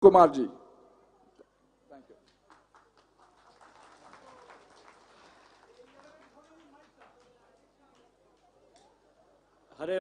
Kumar ji. Thank you. Hare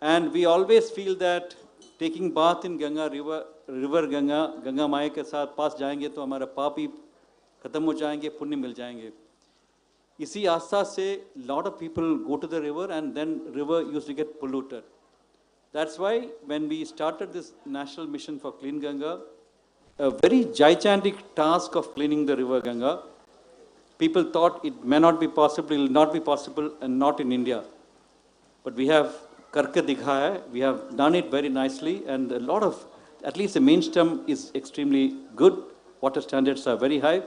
And we always feel that taking bath in Ganga river Ganga, Ganga माई के साथ पास जाएंगे तो हमारा पाप ही खत्म हो जाएंगे, पुण्य मिल जाएंगे. इसी आस्था से lot of people go to the river and then river used to get polluted. That's why when we started this national mission for clean Ganga, a very gigantic task of cleaning the river Ganga, people thought it may not be possible, it will not be possible, and not in India. But we have karke dikha hai, we have done it very nicely, and a lot of, at least the mainstem is extremely good, water standards are very high.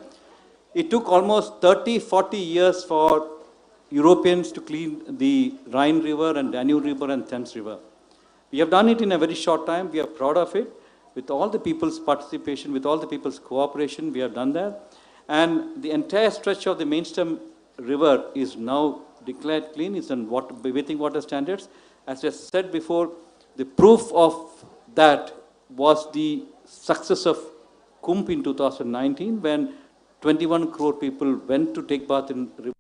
It took almost 30-40 years for Europeans to clean the Rhine River and Danube River and Thames River. We have done it in a very short time, we are proud of it. With all the people's participation, with all the people's cooperation, we have done that. And the entire stretch of the mainstem river is now declared clean, it's on bathing water standards. As I said before, the proof of that was the success of Kumbh in 2019 when 21 crore people went to take bath in river.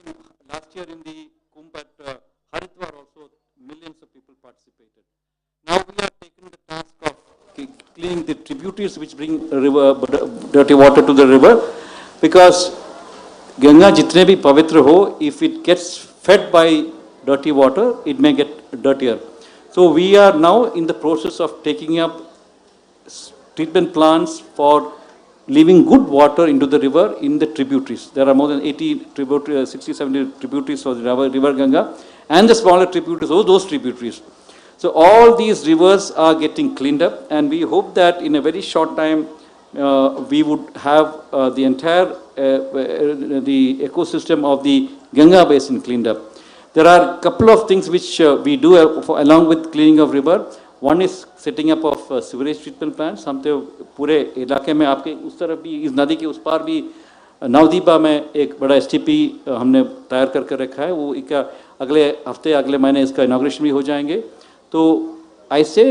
And last year in the Kumbh at Haridwar also, millions of people participated. Now we are taking the task of cleaning the tributaries which bring river, dirty water to the river, because Ganga jitne bhi pavitra ho, if it gets fed by dirty water, it may get dirtier. So we are now in the process of taking up treatment plants for leaving good water into the river in the tributaries. There are more than 80 tributaries, 60, 70 tributaries for the river Ganga, and the smaller tributaries, those tributaries. So all these rivers are getting cleaned up, and we hope that in a very short time we would have the entire the ecosystem of the Ganga basin cleaned up. There are a couple of things which we do along with cleaning of river. One is setting up of sewage treatment plants. हम तो पूरे इलाके में आपके उस तरफ भी इस नदी के उस पार भी नवदीपा में एक बड़ा STP हमने तैयार करके रखा है. वो एक अगले हफ्ते अगले महीने इसका इनॉग्रेशन भी हो जाएंगे. तो ऐसे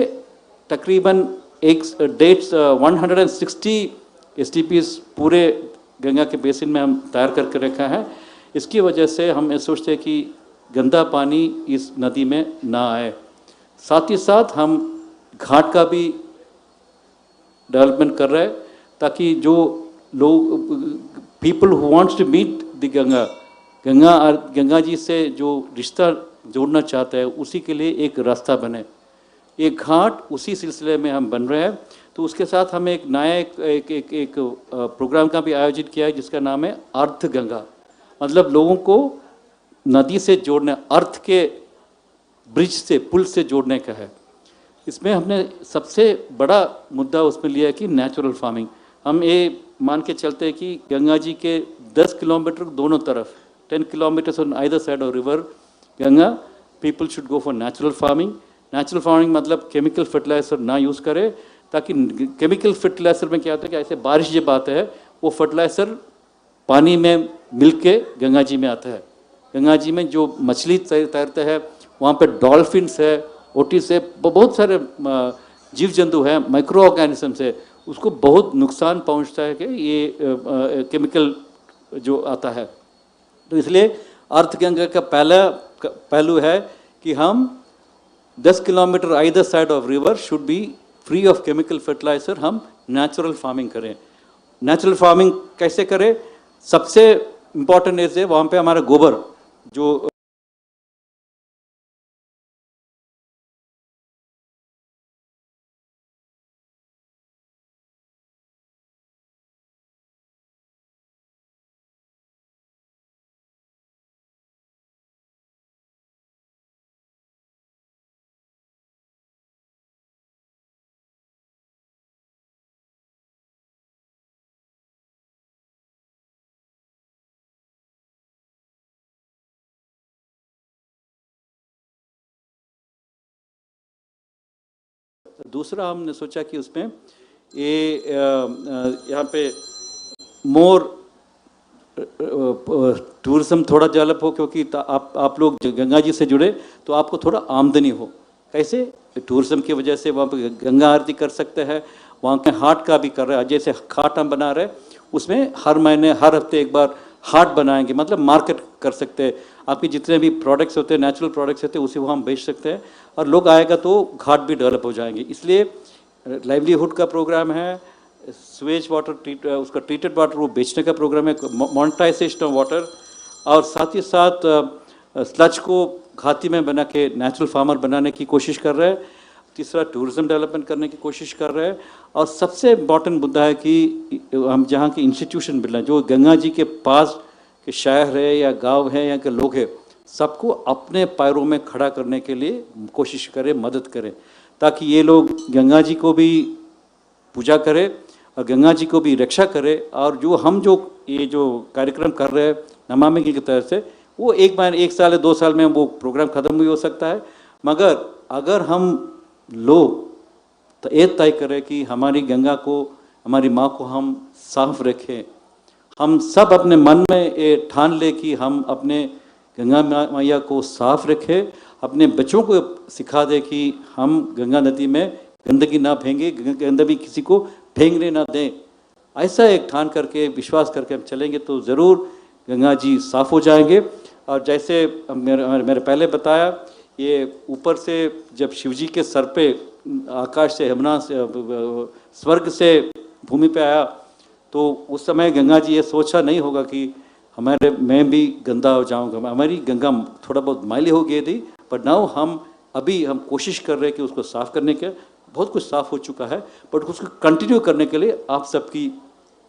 तकरीबन एक डेट्स 160 STPs पूरे गंगा के बेसिन में हम तैयार करके रखा है. इसकी वजह से हम सोचते हैं कि गंदा पानी इस नदी में ना आए. साथ ही साथ हम घाट का भी डेवलपमेंट कर रहे हैं ताकि जो लोग people who wants to meet the Ganga ji से जो रिश्ता जोड़ना चाहते हैं उसी के लिए एक रास्ता बने. एक घाट उसी सिलसिले में हम बन रहे हैं. तो उसके साथ हम एक नया एक प्रोग्राम का भी आयोजित किया है जिसका नाम है अर्थ गंगा. मतलब लोगों को नदी से जोड़ने, अर्थ के ब्रिज से, पुल से जोड़ने का है. इसमें हमने सबसे बड़ा मुद्दा उसमें लिया है कि नेचुरल फार्मिंग. हम ये मान के चलते हैं कि गंगा जी के 10 किलोमीटर दोनों तरफ, 10 kilometers on either side of river Ganga, people should go for natural farming. Natural farming मतलब केमिकल फर्टिलाइजर ना यूज़ करे, ताकि केमिकल फर्टिलाइजर में क्या होता है कि ऐसे बारिश जब आता है वो फर्टिलाइजर पानी में मिल के गंगा जी में आता है. गंगा जी में जो मछली तैरते हैं वहाँ पे डॉल्फिन्स है, ओटिस है, बहुत सारे जीव जंतु हैं, माइक्रो ऑर्गेनिजम्स है, उसको बहुत नुकसान पहुँचता है कि ये केमिकल जो आता है. तो इसलिए अर्थ गंगा का पहला पहलू है कि हम 10 kilometre either side of river should be free of chemical fertiliser. हम नेचुरल फार्मिंग करें. नेचुरल फार्मिंग कैसे करें? सबसे इम्पॉर्टेंट है वहाँ पे हमारा गोबर जो दूसरा हमने सोचा कि उसमें ये यहाँ पे मोर टूरिज्म थोड़ा डेवलप हो, क्योंकि आप लोग गंगा जी से जुड़े तो आपको थोड़ा आमदनी हो. कैसे? टूरिज्म की वजह से वहाँ पे गंगा आरती कर सकते हैं. वहाँ के हाट का भी कर रहे हैं. जैसे हाट हम बना रहे हैं उसमें हर महीने हर हफ्ते एक बार हाट बनाएंगे, मतलब मार्केट कर सकते हैं। आपके जितने भी प्रोडक्ट्स होते हैं, नेचुरल प्रोडक्ट्स होते हैं, उसे वो हम बेच सकते हैं और लोग आएगा तो घाट भी डेवलप हो जाएंगे। इसलिए लाइवलीहुड का प्रोग्राम है, स्वेज वाटर उसका ट्रीटेड वाटर वो बेचने का प्रोग्राम है, मोनेटाइजेशन ऑफ वाटर, और साथ ही साथ स्लज को घाटी में बना के नेचुरल फार्मर बनाने की कोशिश कर रहे हैं। तीसरा, टूरिज्म डेवलपमेंट करने की कोशिश कर रहे हैं। और सबसे इम्पॉर्टेंट मुद्दा है कि हम जहाँ के इंस्टीट्यूशन मिल रहे हैं, जो गंगा जी के पास के शहर है या गांव है, यहाँ के लोग हैं, सबको अपने पैरों में खड़ा करने के लिए कोशिश करें, मदद करें, ताकि ये लोग गंगा जी को भी पूजा करें और गंगा जी को भी रक्षा करें। और जो हम ये जो कार्यक्रम कर रहे हैं नमामि गंगे की तरफ से, वो एक साल या 2 साल में वो प्रोग्राम ख़त्म भी हो सकता है, मगर अगर हम लोग तो ये तय करें कि हमारी गंगा को, हमारी माँ को हम साफ रखें, हम सब अपने मन में ये ठान ले कि हम अपने गंगा मैया को साफ रखें, अपने बच्चों को सिखा दे कि हम गंगा नदी में गंदगी ना फेंके, गंदगी किसी को फेंकने ना दें। ऐसा एक ठान करके, विश्वास करके हम चलेंगे तो ज़रूर गंगा जी साफ हो जाएंगे। और जैसे मेरे पहले बताया, ये ऊपर से जब शिवजी के सर पे आकाश से, यमुना से, स्वर्ग से भूमि पे आया, तो उस समय गंगा जी ये सोचा नहीं होगा कि मैं भी गंदा हो जाऊंगा। हमारी गंगा थोड़ा बहुत मैली हो गई थी, पर नाउ हम कोशिश कर रहे हैं कि उसको साफ करने के, बहुत कुछ साफ हो चुका है, बट उसको कंटिन्यू करने के लिए आप सबकी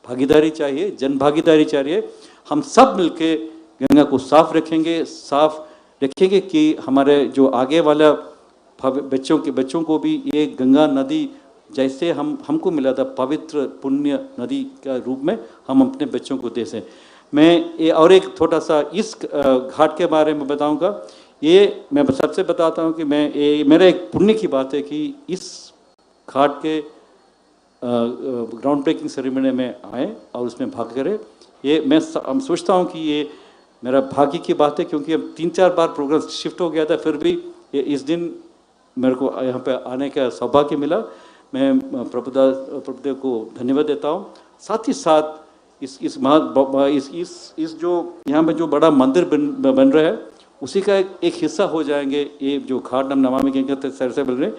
भागीदारी चाहिए, जन भागीदारी चाहिए। हम सब मिलके गंगा को साफ रखेंगे कि हमारे जो आगे वाला बच्चों को भी ये गंगा नदी जैसे हमको मिला था पवित्र पुण्य नदी का रूप में, हम अपने बच्चों को दे सकें। मैं ये और एक थोड़ा सा इस घाट के बारे में बताऊंगा। ये मैं सबसे बताता हूँ कि मेरा एक पुण्य की बात है कि इस घाट के ग्राउंड ब्रेकिंग सेरेमनी में आए और उसमें भाग करें। ये मैं सोचता हूँ कि ये मेरा भाग्य की बात है, क्योंकि अब 3-4 बार प्रोग्राम शिफ्ट हो गया था, फिर भी इस दिन मेरे को यहाँ पे आने का सौभाग्य मिला। मैं प्रभुदेव को धन्यवाद देता हूँ। साथ ही साथ इस जो यहाँ पे जो बड़ा मंदिर बन रहा है, उसी का एक हिस्सा हो जाएंगे ये जो घाट नमामि गंगे सर से मिल रहे,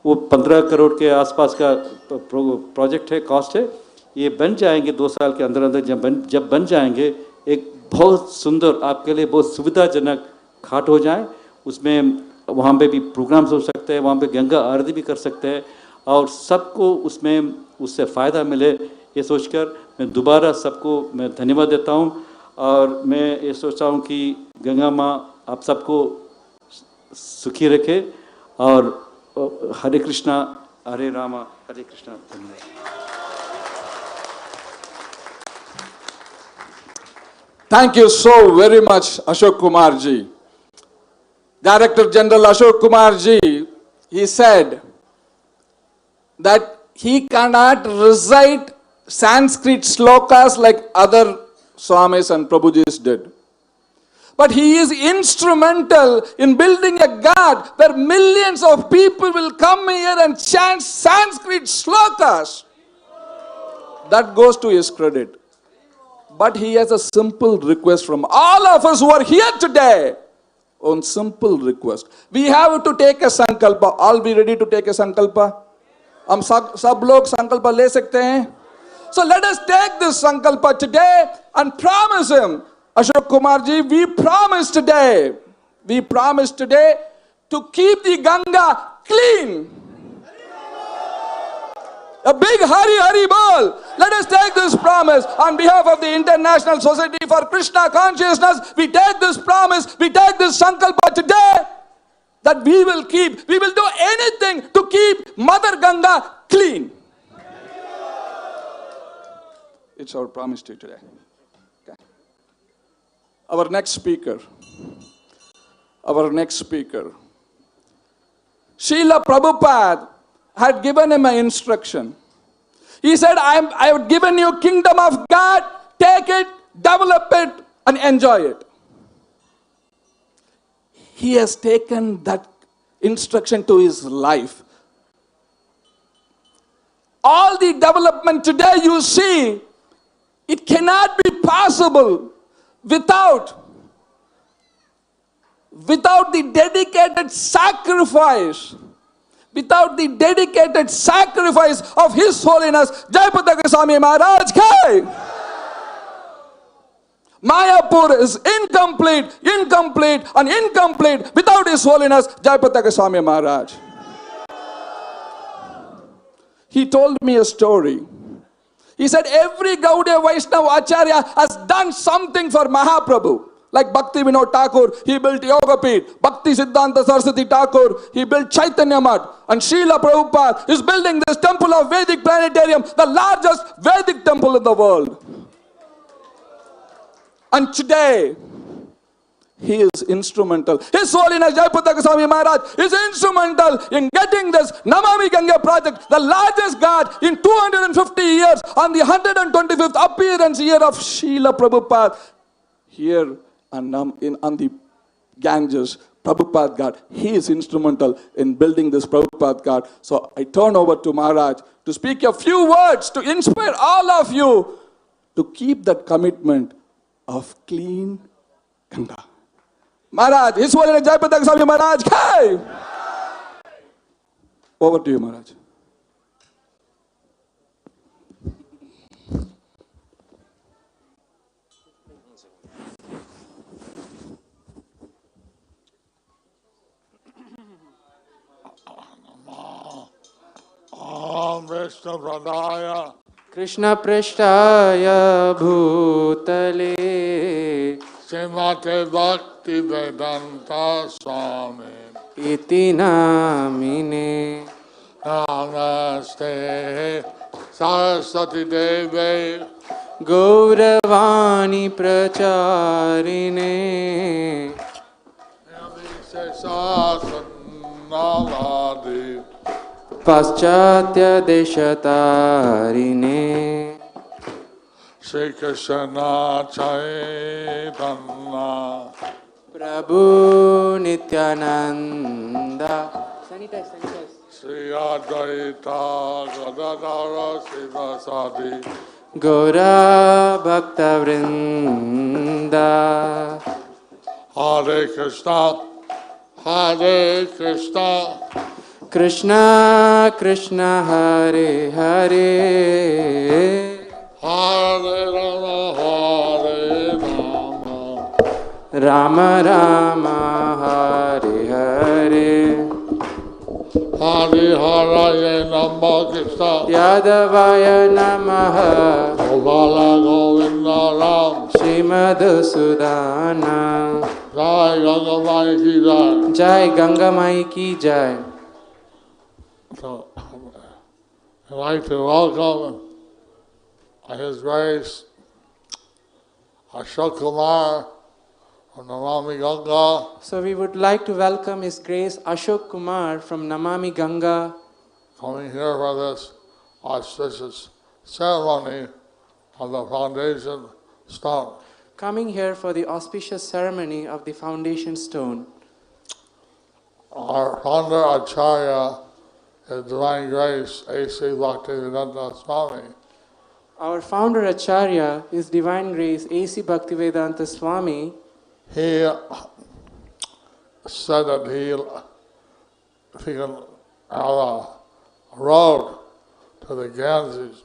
वो 15 करोड़ के आसपास का प्रोजेक्ट है, कॉस्ट है। ये बन जाएंगे 2 साल के अंदर जब बन जाएंगे, एक बहुत सुंदर, आपके लिए बहुत सुविधाजनक घाट हो जाए। उसमें वहाँ पे भी प्रोग्राम्स हो सकते हैं, वहाँ पे गंगा आरती भी कर सकते हैं और सबको उससे फ़ायदा मिले, ये सोचकर मैं दोबारा सबको मैं धन्यवाद देता हूँ। और मैं ये सोचता हूँ कि गंगा माँ आप सबको सुखी रखे। और हरे कृष्णा, हरे रामा, हरे कृष्णा। धन्यवाद। Thank you so very much, Ashok Kumar ji. Director General Ashok Kumar ji, he said that he cannot recite Sanskrit slokas like other Swamis and Prabhujis did. But he is instrumental in building a ghat where millions of people will come here and chant Sanskrit slokas. That goes to his credit. But he has a simple request from all of us who are here today. One simple request. We have to take a sankalpa. All be ready to take a sankalpa? हम सब लोग संकल्प ले सकते हैं? So let us take this sankalpa today and promise him, Ashok Kumar ji, we promise today to keep the Ganga clean. A big Hari Hari bol. Let us take this promise on behalf of the International Society for Krishna Consciousness. We take this promise, we take this sankalpa today that we will do anything to keep Mother Ganga clean. It's our promise to you today. Okay. Our next speaker. Srila Prabhupada had given him an instruction. He said, I have given you kingdom of God, take it, develop it, and enjoy it. He has taken that instruction to his life. All the development today you see, it cannot be possible without the dedicated sacrifice, of His Holiness Jayapataka Swami Maharaj Kai, Mayapur is incomplete without His Holiness Jayapataka Swami Maharaj. He told me a story. He said every Gaudiya Vaishnava Acharya has done something for Mahaprabhu. Like Bhakti Vinod Thakur, he built Yogapeeth. Bhakti Siddhanta Saraswati Thakur, he built Chaitanya Math. And Srila Prabhupada is building this temple of Vedic Planetarium, the largest Vedic temple in the world. And today, he is instrumental. His Holiness Jayapataka Swami Maharaj is instrumental in getting this Namami Ganga project, the largest ghat in 250 years, on the 125th appearance year of Srila Prabhupada. Here on the Ganges, Prabhupad Ghat, he is instrumental in building this Prabhupad Ghat. So I turn over to Maharaj to speak a few words to inspire all of you to keep that commitment of clean Ganga. Maharaj, His Holiness Jayapataka Swami Maharaj, Kai! Over to you, Maharaj. Vishnu Pradaya Krishna Prishtaya Bhutale Srimate Bhakti Vedanta Swami Iti Namine Namaste Saraswati Devi Gauravani Pracharine Naladi Paschatya Deshatarine Sri Krishna Chaitanya Prabhu Nityananda Sri Advaita Gadadara Sivasadi Gaura Bhakta Vrinda Hare Krishna Hare Krishna Krishna Krishna Hare Hare Hare Rama Hare Rama Rama Rama Hare Hare Hare Hare Nama Krishna Yadavaya Namaha Gopala Govinda Ram Srimad Sudana Jai Ganga Mai Ki Jai. Jai Ganga Mai Ki Jai. So, I'd like to welcome His Grace Ashok Kumar from Namami Ganga. So we would like to welcome His Grace Ashok Kumar from Namami Ganga Coming here for this auspicious ceremony of the foundation stone. coming here for the auspicious ceremony of the foundation stone. Our founder Acharya, His Divine Grace A.C. Bhaktivedanta Swami, Our founder Acharya, His Divine Grace A.C. Bhaktivedanta Swami, he said that if he can have a road to the Ganges,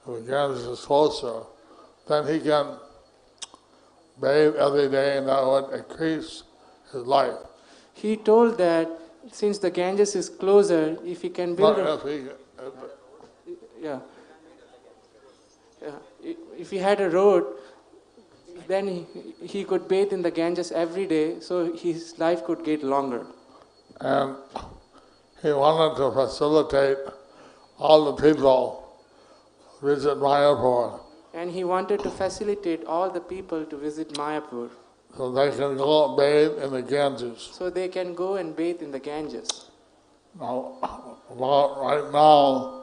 if the Ganges is closer, then he can bathe every day and that would increase his life. he told that since the Ganges is closer, if he can build But a... if he, Yeah. If he had a road, then he could bathe in the Ganges every day, so his life could get longer. and he wanted to facilitate all the people visit Mayapur And he wanted to facilitate all the people to visit Mayapur, so they can go bathe in the Ganges. so they can go and bathe in the Ganges. Now, right now,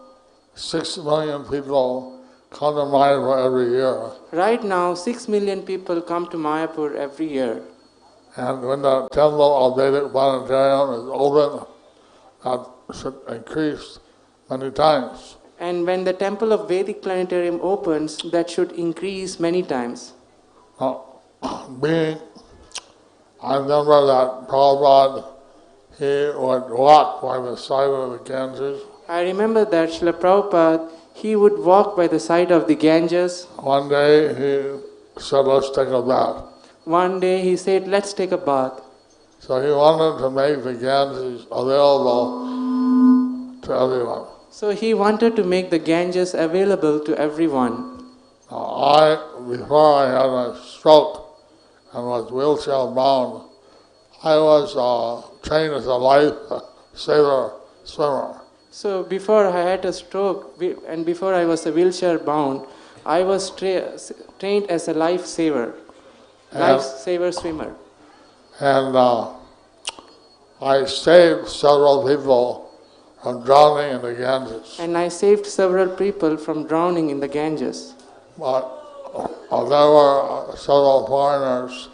6 million people come to Mayapur every year. Right now, 6 million people come to Mayapur every year. And when the temple of Vedic Planetarium is open, that should increase many times. And when the temple of Vedic Planetarium opens, that should increase many times. Now, being, I remember that Prabhupada, he would walk by the side of the Ganges. I remember that Srila Prabhupada, he would walk by the side of the Ganges. One day he said, let's take a bath. One day he said, let's take a bath. So he wanted to make the Ganges available to everyone. So he wanted to make the Ganges available to everyone. Now before I had a stroke and was wheelchair bound, I was trained as a life saver swimmer. So before I had a stroke and before I was a wheelchair bound, I was trained as a life saver swimmer. And I saved several people from drowning in the Ganges. And I saved several people from drowning in the Ganges. But there were several foreigners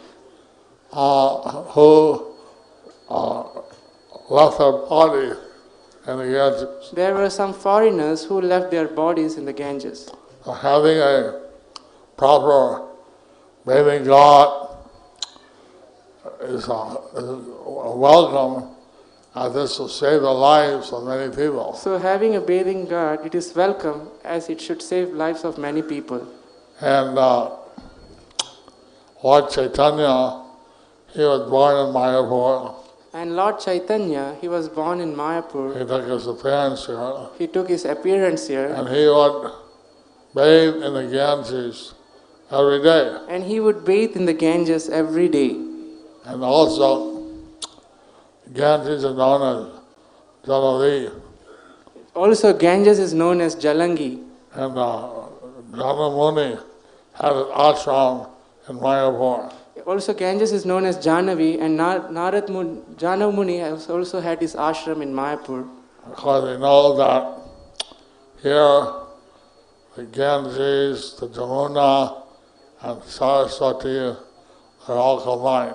who left their body in the Ganges. There were some foreigners who left their bodies in the Ganges. Having a proper bathing ghat is welcome, as this will save the lives of many people. So having a bathing ghat, it is welcome as it should save lives of many people. And Lord Chaitanya, he was born in Mayapur. And Lord Chaitanya, he was born in He Mayapur. took his appearance here. He took his appearance here. And he would bathe in the Ganges every day. And he would bathe in the Ganges every day. And also, Ganges is known as Jalavi. Also, Ganges is known as Jalangi. And Jana Muni had an ashram in Mayapur. Also, Ganges is known as Janavi, and Jana Muni has also had his ashram in Mayapur. Because we know that here, the Ganges, the Jamuna, and Saraswati are all combined.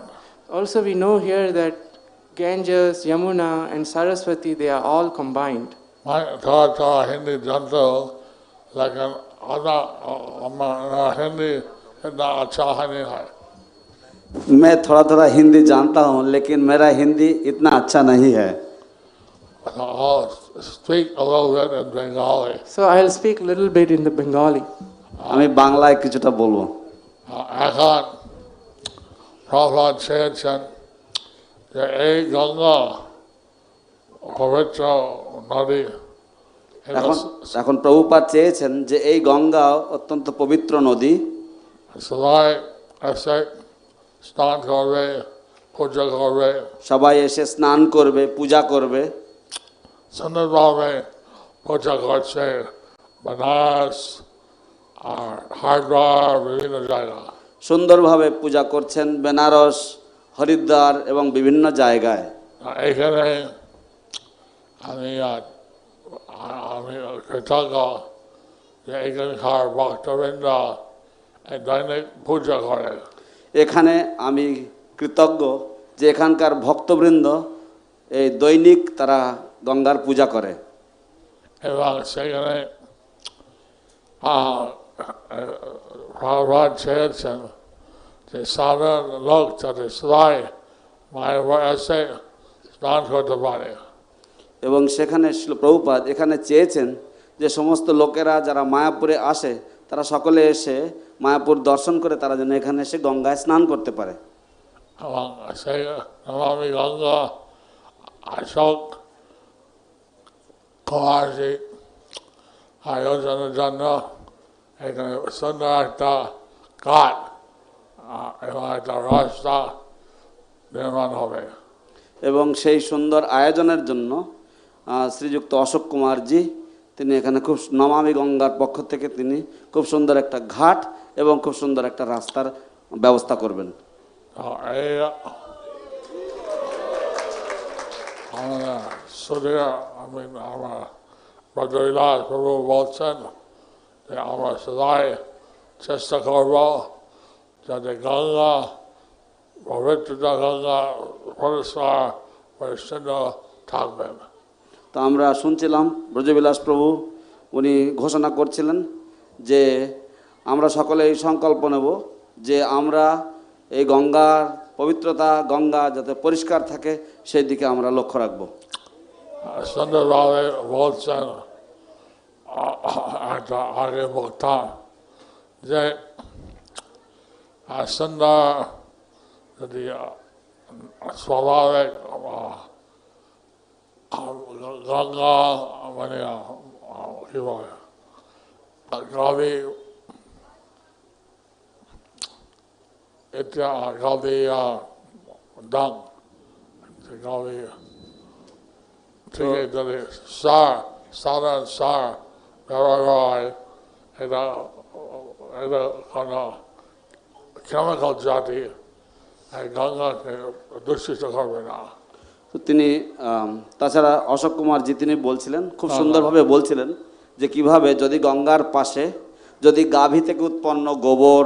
Also, we know here that Ganges, Yamuna, and Saraswati, they are all combined. मैं थोड़ा हिंदी जानता हूँ, लेकिन हिंदी इतना अच्छा नहीं है. मैं थोड़ा थोड़ा हिंदी जानता हूँ लेकिन मेरा हिंदी इतना अच्छा नहीं है. I'll speak a little bit in Bengali. So I'll speak a little bit in the Bengali. আমি বাংলায় কিছুটা বলবো. এখন Prabhupada চেয়েছেন যে এই গঙ্গা পবিত্র নদী. এখন প্রভুপাদ চেয়েছেন যে এই গঙ্গা অত্যন্ত পবিত্র নদী. সবাই এসে স্নান করবে, পূজা করবে. সবাই এসে স্নান করবে, পূজা করবে. সুন্দরভাবে পূজা করছে বেনারস আর হরিদ্বার বিভিন্ন জায়গা. সুন্দরভাবে পূজা করছেন বেনারস, হরিদ্বার এবং বিভিন্ন জায়গায়. এখানে আমি কৃতজ্ঞ যে এখানকার ভক্তবৃন্দ দৈনিক পূজা করে. এখানে আমি কৃতজ্ঞ যে এখানকার ভক্তবৃন্দ এই দৈনিক তারা গঙ্গার পূজা করে. এবং সেখানে প্রভুপাদ চেয়েছেন যে সাধারণ লোক যাতে সবাই মায়ের এসে স্নান করতে পারে. এবং সেখানে প্রভুপাদ এখানে চেয়েছেন যে সমস্ত লোকেরা যারা মায়াপুরে আসে তারা সকলে এসে মায়াপুর দর্শন করে তারা যেন এখানে এসে গঙ্গায় স্নান করতে পারে. এবং সেই নমামি গঙ্গা অশোক কুমারজি আয়োজনের জন্য এখানে সুন্দর একটা ঘাট এবং একটা রাস্তা নির্মাণ হবে. এবং সেই সুন্দর আয়োজনের জন্য শ্রীযুক্ত অশোক কুমারজি তিনি এখানে খুব নমামি গঙ্গার পক্ষ থেকে তিনি খুব সুন্দর একটা ঘাট এবং খুব সুন্দর একটা রাস্তার ব্যবস্থা করবেন. এই আমার ব্রজবিলাস প্রভু বলছেন যে আমরা সবাই চেষ্টা করব যাতে গঙ্গা পবিত্রতা গঙ্গা পরিষ্কার পরিচ্ছন্ন থাকবেন. তো আমরা শুনছিলাম ব্রজবিলাস প্রভু উনি ঘোষণা করছিলেন যে আমরা সকলে এই সংকল্প নেব যে আমরা এই গঙ্গার পবিত্রতা, গঙ্গা যাতে পরিষ্কার থাকে সেই দিকে আমরা লক্ষ্য রাখব। সুন্দরভাবে বলছেন একটা আগে বক্তা যে সুন্দর যদি স্বাভাবিক গঙ্গা মানে কি বলে গাভী এটা গাভী ডাং গাভী থেকে যদি সাধারণ সার ব্যবহার হয় এটা এটা কোনো কেমিক্যাল জাতি গঙ্গাকে দূষিত করবে না। তো তিনি তাছাড়া অশোক কুমারজি তিনি বলছিলেন, খুব সুন্দরভাবে বলছিলেন যে কিভাবে যদি গঙ্গার পাশে যদি গাভী থেকে উৎপন্ন গোবর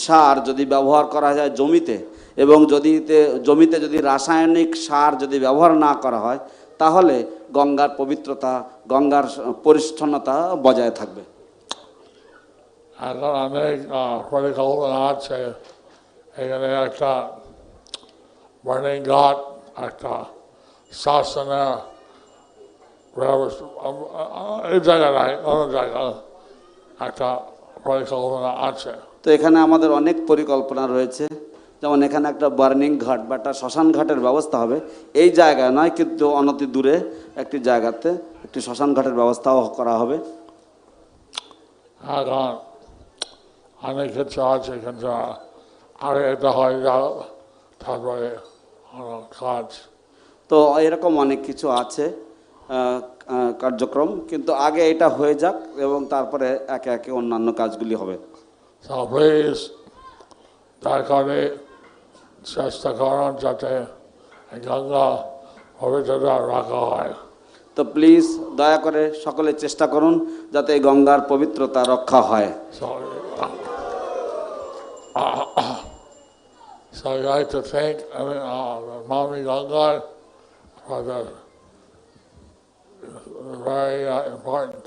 সার যদি ব্যবহার করা যায় জমিতে, এবং জমিতে যদি রাসায়নিক সার যদি ব্যবহার না করা হয়, তাহলে গঙ্গার পবিত্রতা, গঙ্গার পরিচ্ছন্নতা বজায় থাকবে। এখন অনেক পরিকল্পনা আছে, এখানে একটা বার্নিং ঘাট, একটা শাসনের এই জায়গায় নাই, অন্য জায়গায় একটা পরিকল্পনা আছে। তো এখানে আমাদের অনেক পরিকল্পনা রয়েছে, যেমন এখানে একটা বার্নিং ঘাট বা একটা শ্মশান ঘাটের ব্যবস্থা হবে। এই জায়গায় নয়, কিন্তু অনতি দূরে একটি জায়গাতে একটি শ্মশান ঘাটের ব্যবস্থাও করা হবে। এখন অনেক কিছু আছে, কিন্তু আগে এটা হয়ে যাও, তারপরে কাজ। তো এরকম অনেক কিছু আছে কার্যক্রম, কিন্তু আগে এটা হয়ে যাক এবং তারপরে একে একে অন্যান্য কাজগুলি হবে। So please, দয়া করে চেষ্টা করুন যাতে গঙ্গা পবিত্রতা রাখা হয়। তো প্লিজ দয়া করে সকলে চেষ্টা করুন যাতে এই গঙ্গার পবিত্রতা রক্ষা হয়। So I'd like to thank Mami Ganga for the very important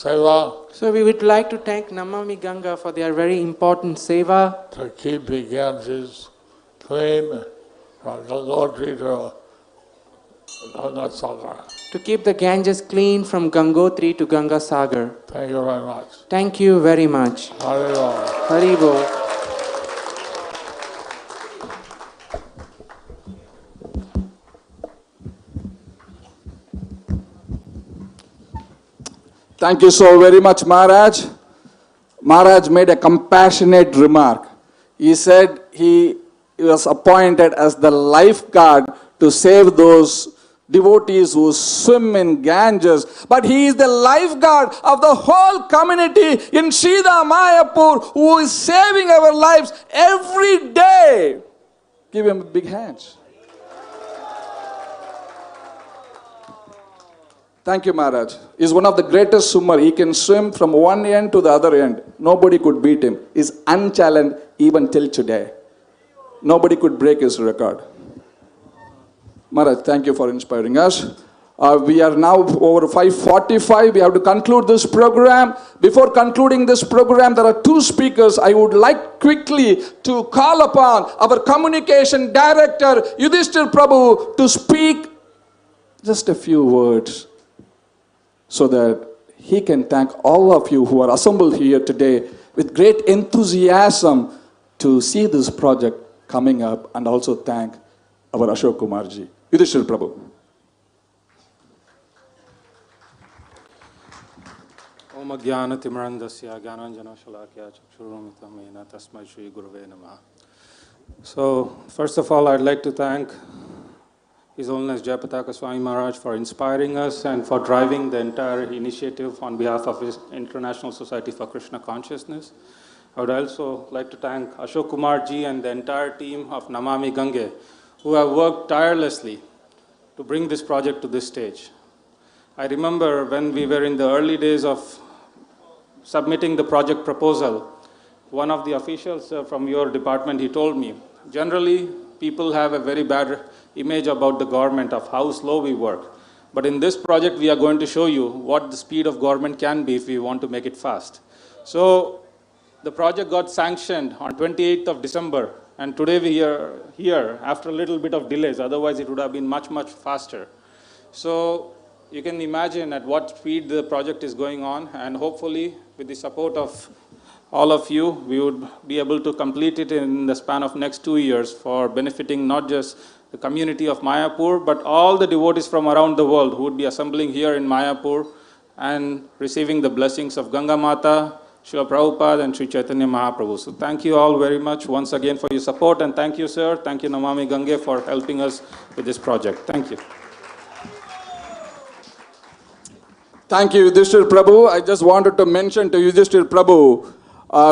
seva. So we would like to thank Namami Ganga for their very important seva To keep the Ganges clean from Gangotri to Ganga Sagar. to keep the Ganges clean from Gangotri to Ganga Sagar. Thank you very much. Thank you very much. Hari Bol. Hari Bol. Thank you so very much, Maharaj. Maharaj made a compassionate remark. He said he was appointed as the lifeguard to save those devotees who swim in Ganges. But he is the lifeguard of the whole community in Sridhar Mayapur who is saving our lives every day. Give him a big hand. Thank you, Maharaj. He's one of the greatest swimmer. He can swim from one end to the other end. Nobody could beat him. He's unchallenged even till today. Nobody could break his record. Maharaj, thank you for inspiring us. We are now over 5:45. We have to conclude this program. Before concluding this program, there are two speakers. I would like quickly to call upon our communication director, Yudhishthir Prabhu, to speak just a few words, so that he can thank all of you who are assembled here today with great enthusiasm to see this project coming up, and also thank our Ashok Kumar ji. Yudhishthir Prabhu. Om Jnana-timirandasya Jnananjana-shalakya Chakshurumritam Yena Tasmai Shri Guruve Namaha. So, first of all, I'd like to thank His Holiness Jayapataka Swami Maharaj for inspiring us and for driving the entire initiative on behalf of his International Society for Krishna Consciousness. I would also like to thank Ashok Kumar ji and the entire team of Namami Gange, who have worked tirelessly to bring this project to this stage. I remember when we were in the early days of submitting the project proposal, one of the officials from your department, he told me, generally people have a very bad image about the government of how slow we work. But in this project, we are going to show you what the speed of government can be if we want to make it fast. So the project got sanctioned on 28th of December, and today we are here after a little bit of delays. Otherwise, it would have been much, much faster. So you can imagine at what speed the project is going on, and hopefully with the support of all of you, we would be able to complete it in the span of next 2 years for benefiting not just the community of Mayapur, but all the devotees from around the world who would be assembling here in Mayapur and receiving the blessings of Ganga Mata, Srila Prabhupada and Sri Chaitanya Mahaprabhu. So thank you all very much once again for your support, and thank you, sir. Thank you, Namami Gange, for helping us with this project. Thank you. Thank you, Yudhishthir Prabhu. I just wanted to mention to Yudhishthir Prabhu,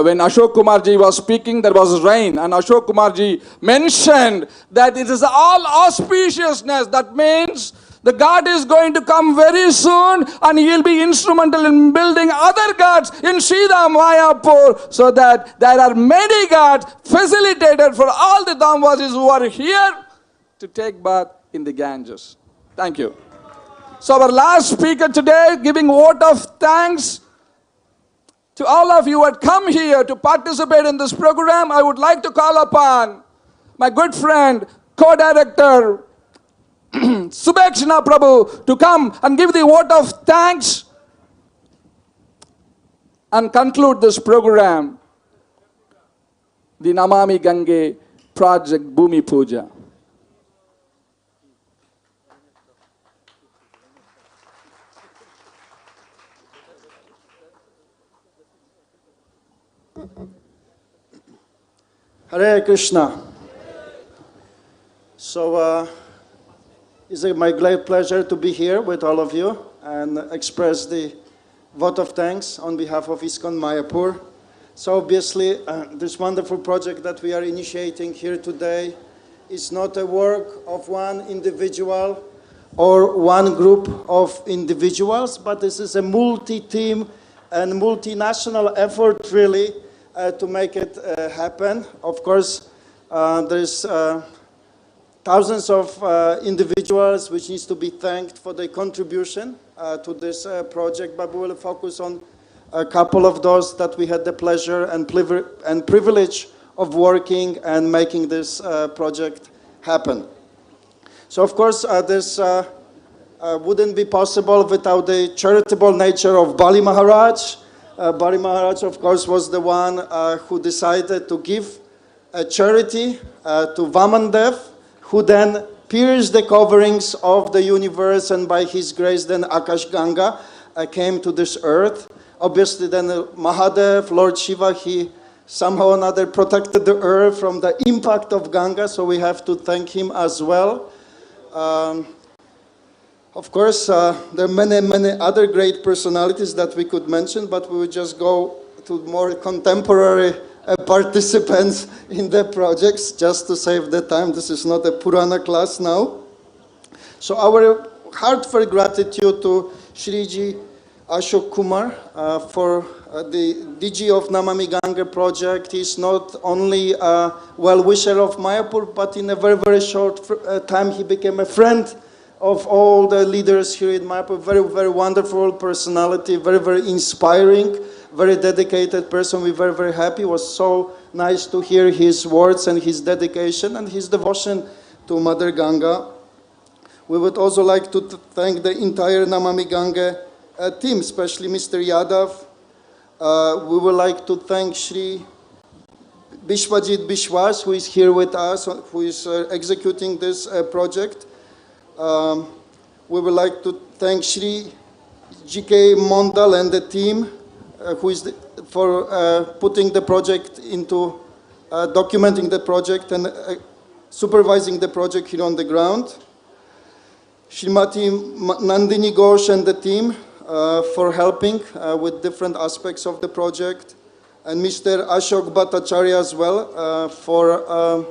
when Ashok Kumar ji was speaking, there was rain, and Ashok Kumar ji mentioned that it is all auspiciousness. That means the God is going to come very soon, and he will be instrumental in building other gods in Sridham Mayapur, so that there are many gods facilitated for all the Dhamvasis who are here to take bath in the Ganges. Thank you. So our last speaker today, giving vote of thanks to all of you who had come here to participate in this program, I would like to call upon my good friend, co-director, Subhekshana Prabhu, to come and give the vote of thanks and conclude this program, the Namami Gange project Bhumi Puja. Hare Krishna. So it's my great pleasure to be here with all of you and express the vote of thanks on behalf of ISKCON Mayapur. So obviously this wonderful project that we are initiating here today is not a work of one individual or one group of individuals, but this is a multi-team and multinational effort really to make it happen. Of course, there's thousands of individuals which needs to be thanked for their contribution to this project, but we will focus on a couple of those that we had the pleasure and privilege of working and making this project happen. So of course, this wouldn't be possible without the charitable nature of Bali Maharaj. Bali Maharaj, of course, was the one who decided to give a charity to Vamandev, who then pierced the coverings of the universe, and by his grace then Akash Ganga came to this earth. Obviously then Mahadev, Lord Shiva, he somehow or another protected the earth from the impact of Ganga, so we have to thank him as well. Of course, there are many other great personalities that we could mention, but we will just go to more contemporary participants in the projects just to save the time. This is not a Purana class now. So our heartfelt gratitude to Shriji Ashok Kumar for the DG of Namami Gange project. He's not only a well-wisher of Mayapur, but in a very short time he became a friend of all the leaders here in Mayapur. Very wonderful personality, very inspiring, very dedicated person. We're very happy. It was so nice to hear his words and his dedication and his devotion to Mother Ganga. We would also like to thank the entire Namami Gange team, especially Mr. Yadav. We would like to thank Shri Bishwajit Bishwas, who is here with us, who is executing this project. We would like to thank Shri GK Mondal and the team who is for putting the project into documenting the project and supervising the project here on the ground. Srimati Nandini Ghosh and the team for helping with different aspects of the project, and Mr. Ashok Bhattacharya as well for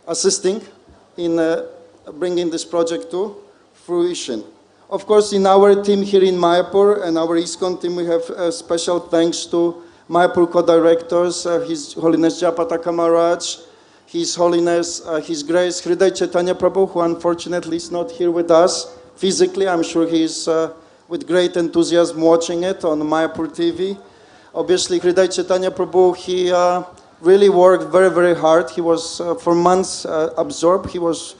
assisting in bringing this project to fruition. Of course, in our team here in Mayapur and our ISKCON team, we have special thanks to Mayapur co-directors, His Holiness Japataka Maharaj, His Holiness, His Grace Hriday Chaitanya Prabhu, who unfortunately is not here with us physically. I'm sure he is with great enthusiasm watching it on Mayapur TV. Obviously, Hriday Chaitanya Prabhu, he really worked very, very hard. He was for months absorbed. He was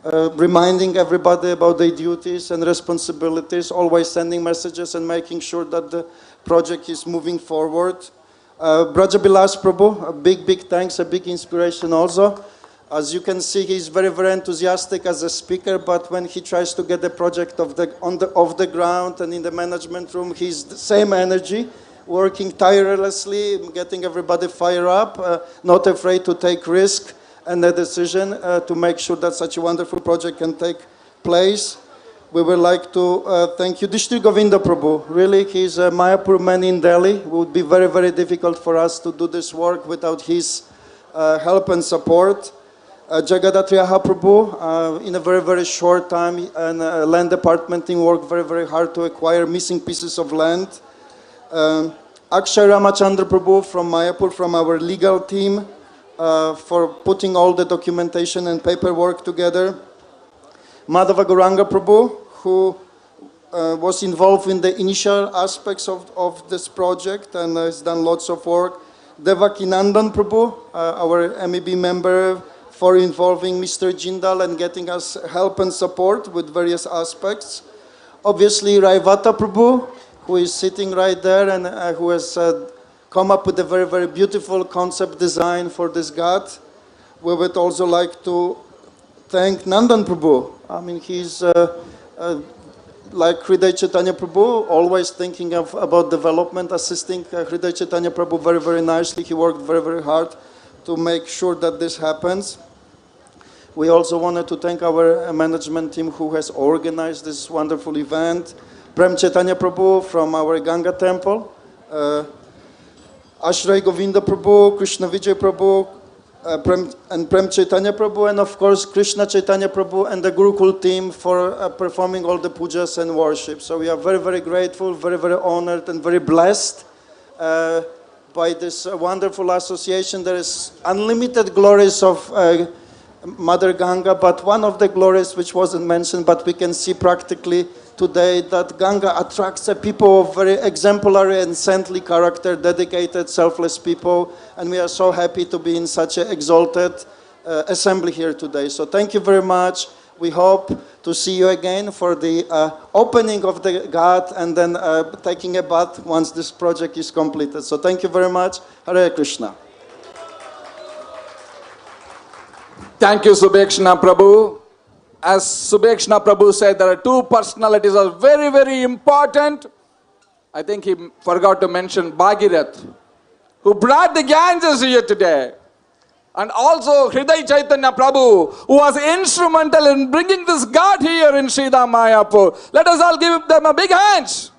reminding everybody about their duties and responsibilities, always sending messages and making sure that the project is moving forward. Braja Bilas Prabhu, a big, big thanks, a big inspiration also. As you can see, he's very, very enthusiastic as a speaker, but when he tries to get the project off the ground and in the management room, he's the same energy, working tirelessly, getting everybody fired up, not afraid to take risk and a decision to make sure that such a wonderful project can take place. We would like to thank you, Dishri Govinda Prabhu. Really, he's a Mayapur man in Delhi. It would be very, very difficult for us to do this work without his help and support. Jagadatriyaha Prabhu, in a very, very short time, and land department team worked very, very hard to acquire missing pieces of land. Akshay Ramachandra Prabhu from Mayapur, from our legal team, for putting all the documentation and paperwork together. Madhava Gauranga Prabhu, who was involved in the initial aspects of this project and has done lots of work. Devaki Nandan Prabhu, our MEB member, for involving Mr. Jindal and getting us help and support with various aspects. Obviously, Raivata Prabhu, who is sitting right there and who has come up with a very, very beautiful concept design for this ghat. We would also like to thank Nandan Prabhu. I mean, he's like Hriday Chaitanya Prabhu, always thinking about development, assisting Hriday Chaitanya Prabhu very, very nicely. He worked very, very hard to make sure that this happens. We also wanted to thank our management team who has organized this wonderful event. Prem Chaitanya Prabhu from our Ganga temple, Ashray Govinda Prabhu, Krishna Vijay Prabhu, Prem Chaitanya Prabhu, and of course Krishna Chaitanya Prabhu and the Gurukul team for performing all the pujas and worship. So we are very, very grateful, very, very honored and very blessed by this wonderful association. There is unlimited glories of Mother Ganga, but one of the glories which wasn't mentioned, but we can see practically today that Ganga attracts a people of very exemplary and saintly character, dedicated, selfless people, and we are so happy to be in such an exalted assembly here today. So thank you very much. We hope to see you again for the opening of the ghat and then taking a bath once this project is completed. So thank you very much. Hare Krishna. Thank you, Subhekshana Prabhu. As Subhekshana Prabhu said, there are two personalities that are very, very important. I think he forgot to mention Bhagirath, who brought the Ganges here today. And also Hriday Chaitanya Prabhu, who was instrumental in bringing this ghat here in Sridham Mayapur. Let us all give them a big hand.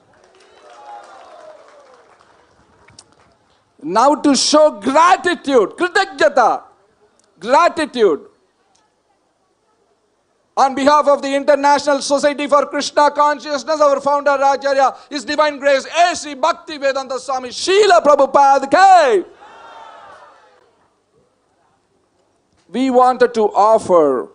Now to show gratitude, Kritanyata, gratitude, on behalf of the International Society for Krishna Consciousness, our founder Acharya, His Divine Grace, A.C. Bhakti Vedanta Swami, Srila Prabhupada Ghat. We wanted to offer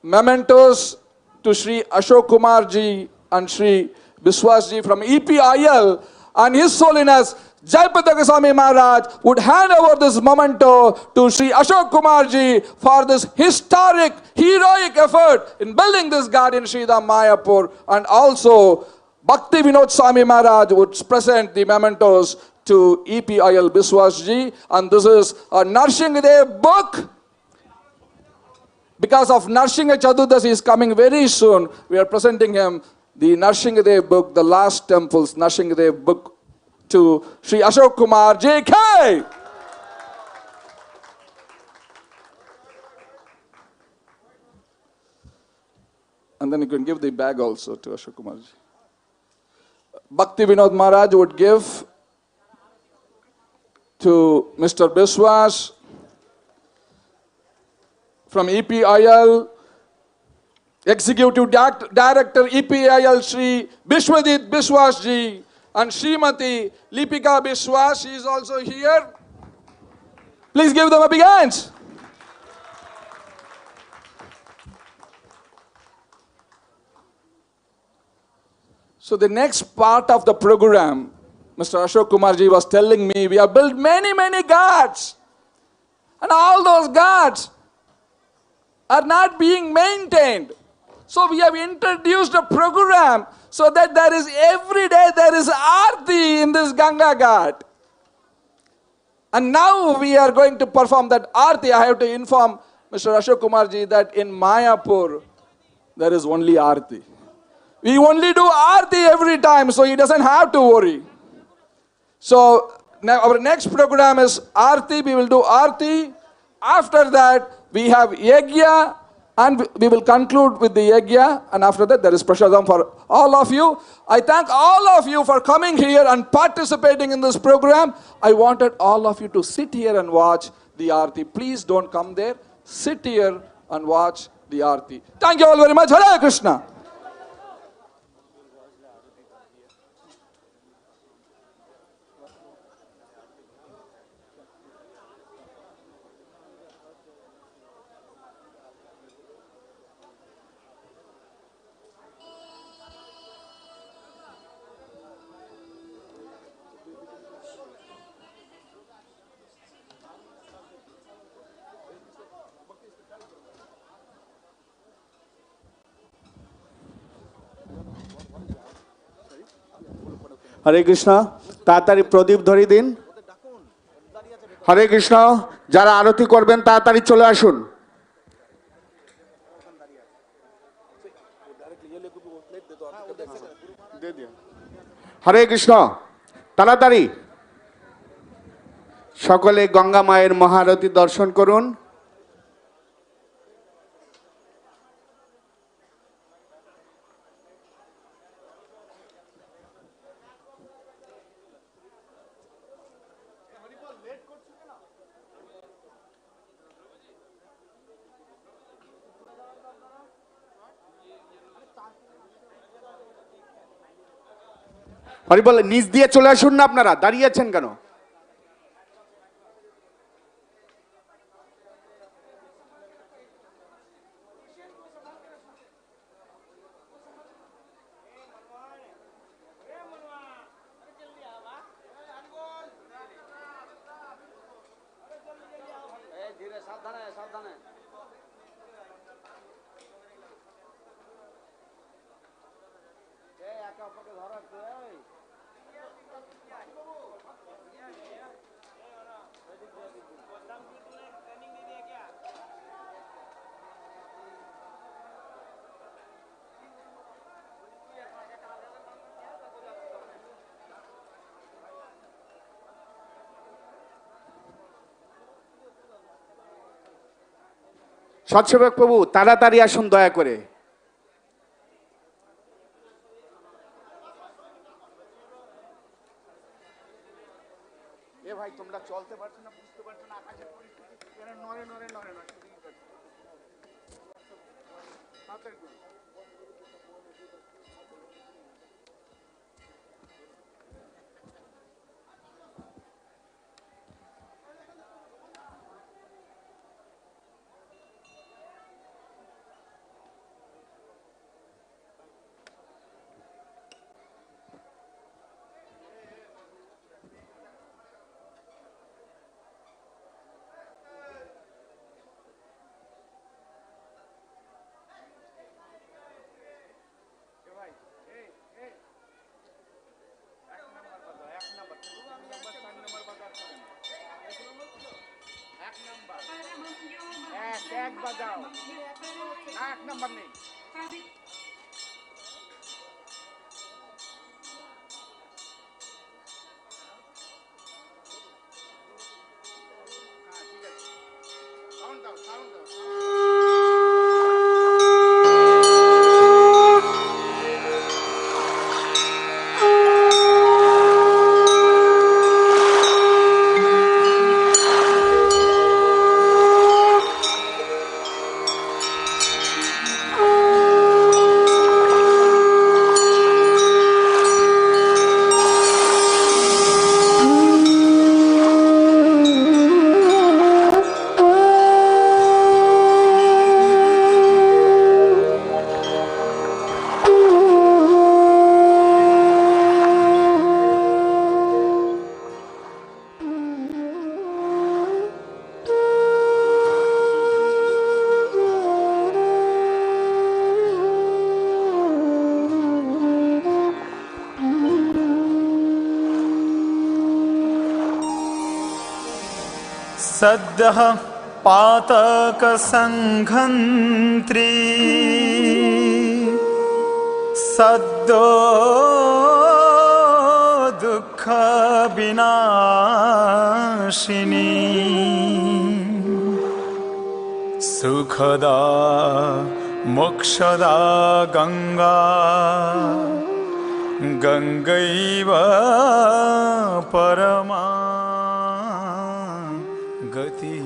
mementos to Sri Ashok Kumar ji and Sri Biswas ji from EPIL, and His Holiness Jayapataka Goswami Maharaj would hand over this memento to Sri Ashok Kumar ji for this historic, heroic effort in building this ghat in Sridham Mayapur, and also Bhakti Vinod Swami Maharaj would present the mementos to EPIL Biswas ji, and this is a Narsingadev book. Because of Narsinga Chaturdashi is coming very soon, we are presenting him the Narsingadev book, the last temple's Narsingadev book, to Sri Ashok Kumar J.K. And then you can give the bag also to Ashok Kumar ji. Bhakti Vinod Maharaj would give to Mr. Biswas from EPIL, Executive Director EPIL Sri Bishwadit Biswas ji, and Srimati Lipika Biswas, she is also here. Please give them a big hand. So the next part of the program, Mr. Ashok Kumar ji was telling me, we have built many, many ghats. And all those ghats are not being maintained. So we have introduced a program so that there is every day there is Aarti in this Ganga Ghat. And now we are going to perform that Aarti. I have to inform Mr. Ashok Kumar ji that in Mayapur there is only Aarti. We only do Aarti every time, so he doesn't have to worry. So now our next program is Aarti. We will do Aarti. After that, we have Yajna, and we will conclude with the Yajna. And after that, there is Prasadam for all of you. I thank all of you for coming here and participating in this program. I wanted all of you to sit here and watch the Aarti. Please don't come there. Sit here and watch the Aarti. Thank you all very much. Hare Krishna. হরে কৃষ্ণ তাড়াতাড়ি প্রদীপ ধরিয়ে দিন হরে কৃষ্ণ যারা আরতি করবেন তাড়াতাড়ি চলে আসুন হরে কৃষ্ণ তাড়াতাড়ি সকলে গঙ্গা মায়ের মহারতি দর্শন করুন হরি বল নিচ দিয়ে চলে আসুন না আপনারা দাঁড়িয়ে আছেন কেন সৎসেবক প্রভু তাড়াতাড়ি আসুন দয়া করে এ ভাই তোমরা চলতে পারছো না বুঝতে পারছো না আকাশের পরিস্থিতি নড়ে নড়ে নড়ে নড়ে তাড়াতাড়ি এক বাজাও না এক নাম্বার নেই ঠিক আছে সাউন্ড দাও सद्यः पातकसङ्घन्त्री सद्यो दुःखविनाशिनी सुखदा मोक्षदा गंगा गंगैव परमा गति।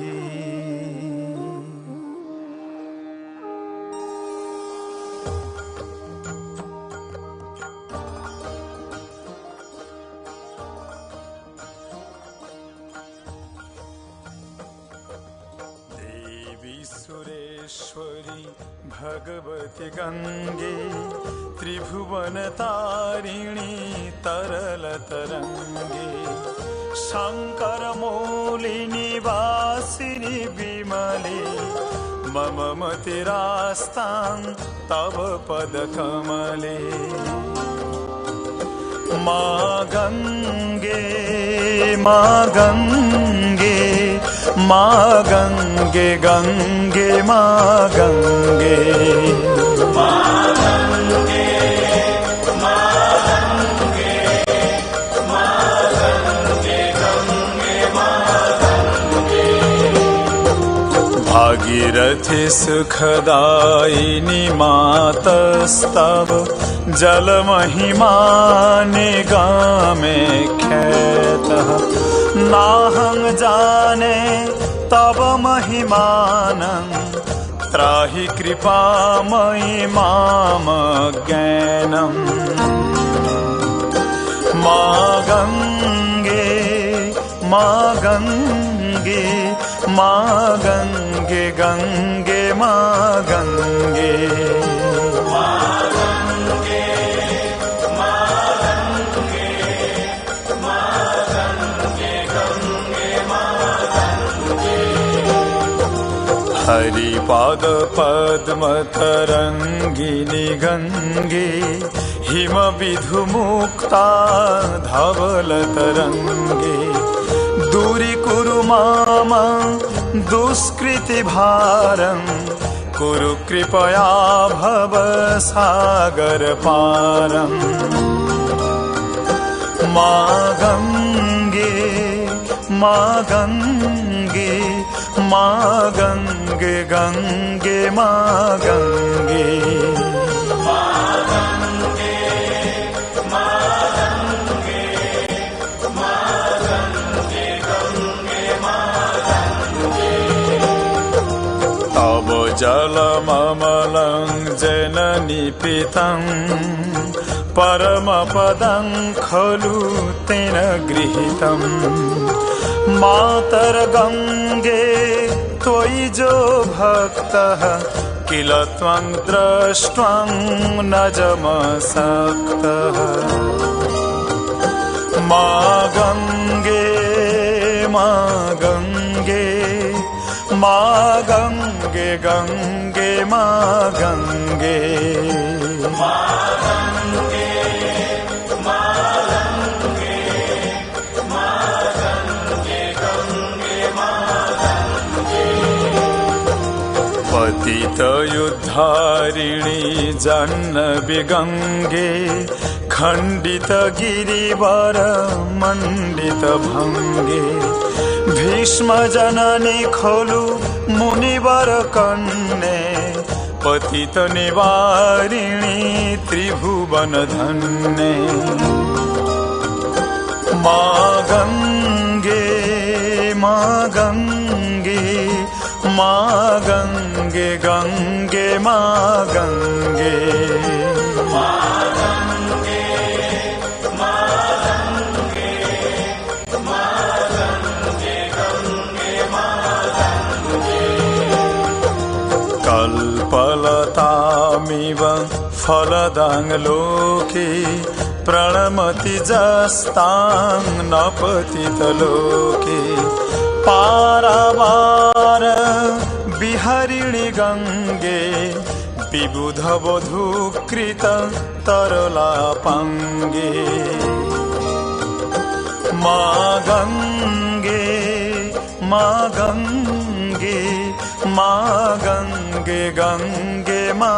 सुरेश्वरी भगवती गंगे त्रिभुवन तारिणी तरल तरंगे शंकर मौलिनी वासिनी विमले मम मतिरास्तां तव पद कमले। माँ गंगे माँ गंगे माँ गंगे गंगे माँ गंगे माँ गंगे माँ गंगे माँ गंगे गंगे माँ गंगे। भागीरथी सुखदायिनी मातस्तव जल महिमा निगामे ख्यातः नाहं जाने तव महिमानं त्राहि कृपामयि माम ज्ञानम्। माँ गंगे माँ गंगे माँ गंगे गंगे माँ गंगे हरिपाद पद्म तरंगिनी गंगे हिम विधुमुक्ता धवल तरंगे दूरी कुरु माम दुष्कृति भारं कुरु कृपया भव सागर पारम्। माँ गंगे माँ गंगे माँ गंगे गंगे माँ गंगे माँ गंगे माँ गंगे माँ गंगे गंगे माँ गंगे। तव जलममलं जननी पीतं परमपदं खलु तेन गृहीतम्। मातर गंगे त्वयि जो भक्तः किल त्वं द्रष्ट्वां न जमसक्तः। माँ गंगे माँ गंगे माँ गंगे गंगे माँ गंगे माँ गंगे माँ गंगे माँ गंगे गंगे माँ गंगे। पतित उद्धारिणी जाह्नवी गंगे खंडित गिरिवर मंडित भंगे भीष्म जननी खलु मुनिवर कन्ये पतित निवारिणी त्रिभुवन धन्ये। माँ गंगे माँ गंगे माँ गंगे गंगे माँ गंगे माँ गंगे माँ गंगे माँ गंगे गंगे माँ गंगे। कल्पलतामिव फलदां लोके प्रणमति जस्तां न पतितलोके पारावार विहरिणी गंगे विबुध वधूकृत तरलापांगे। माँ गंगे मा गंगे मा गंगे गंगे मा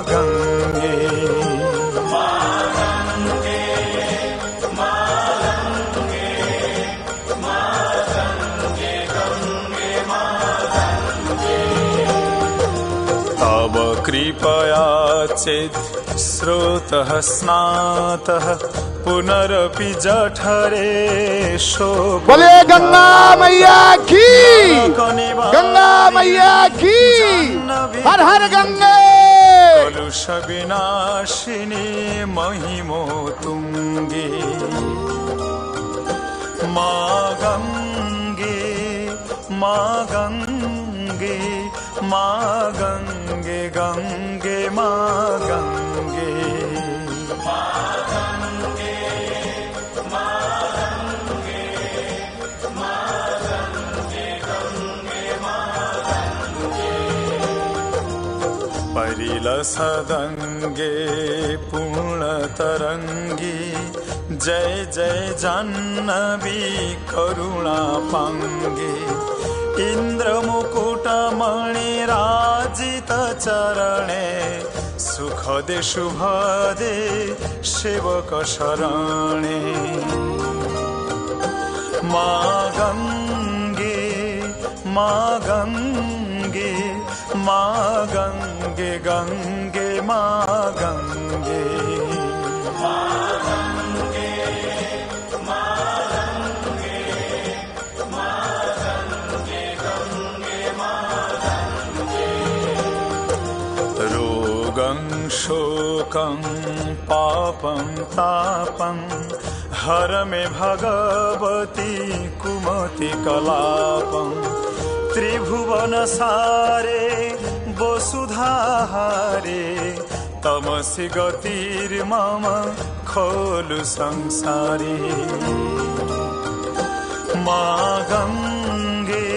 गंगे तव कृपया चेत् स्रोतः स्नातः पुनरपि जठरे शोभ बोलिए गंगा मैया की, गंगा मैया की, हर हर गंगे। कलुष विनाशिनी महिमो तुंगे मा गंगे मा गंगे मा गंगे गंगे मा गंगे परिलसदंगे पूर्णतरंगी जय जय जाह्नवी करुणा पांगे इंद्रमुकुटमणिराजित चरणे सुखदे शुभदे सेवक शरणे मा गंगे मा गंगे मा गंगे गंगे मा गंगे रोगं शोकं पापं तापं हर मे भगवती कुमति कलापं त्रिभुवन सारे वसुधाहारे तमसि गतिर्मम खलु संसारे मा गंगे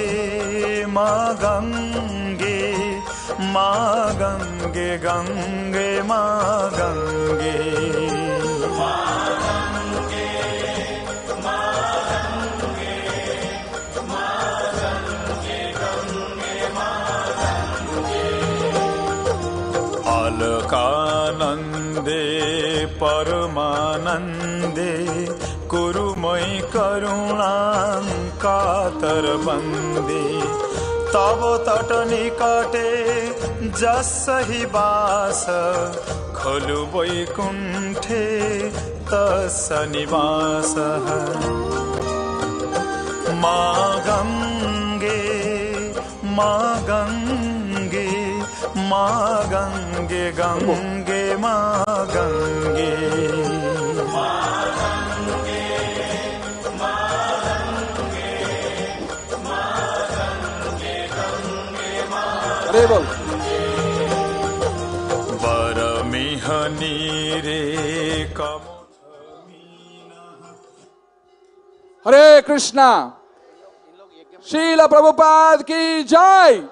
मा गंगे मा गंगे गंगे मा गंगे अलकानंदे परमानंदे कुरु मयि करुणां कातर बंदे तव तट निकटे जस्य हि वास खलु वैकुंठे तस्य निवासः मा गंगे मा गंगे मा गंगे गंगे मा गंगे अरे बोल वरमिहनी रे कम हरे Krishna Srila Prabhupada ki jai.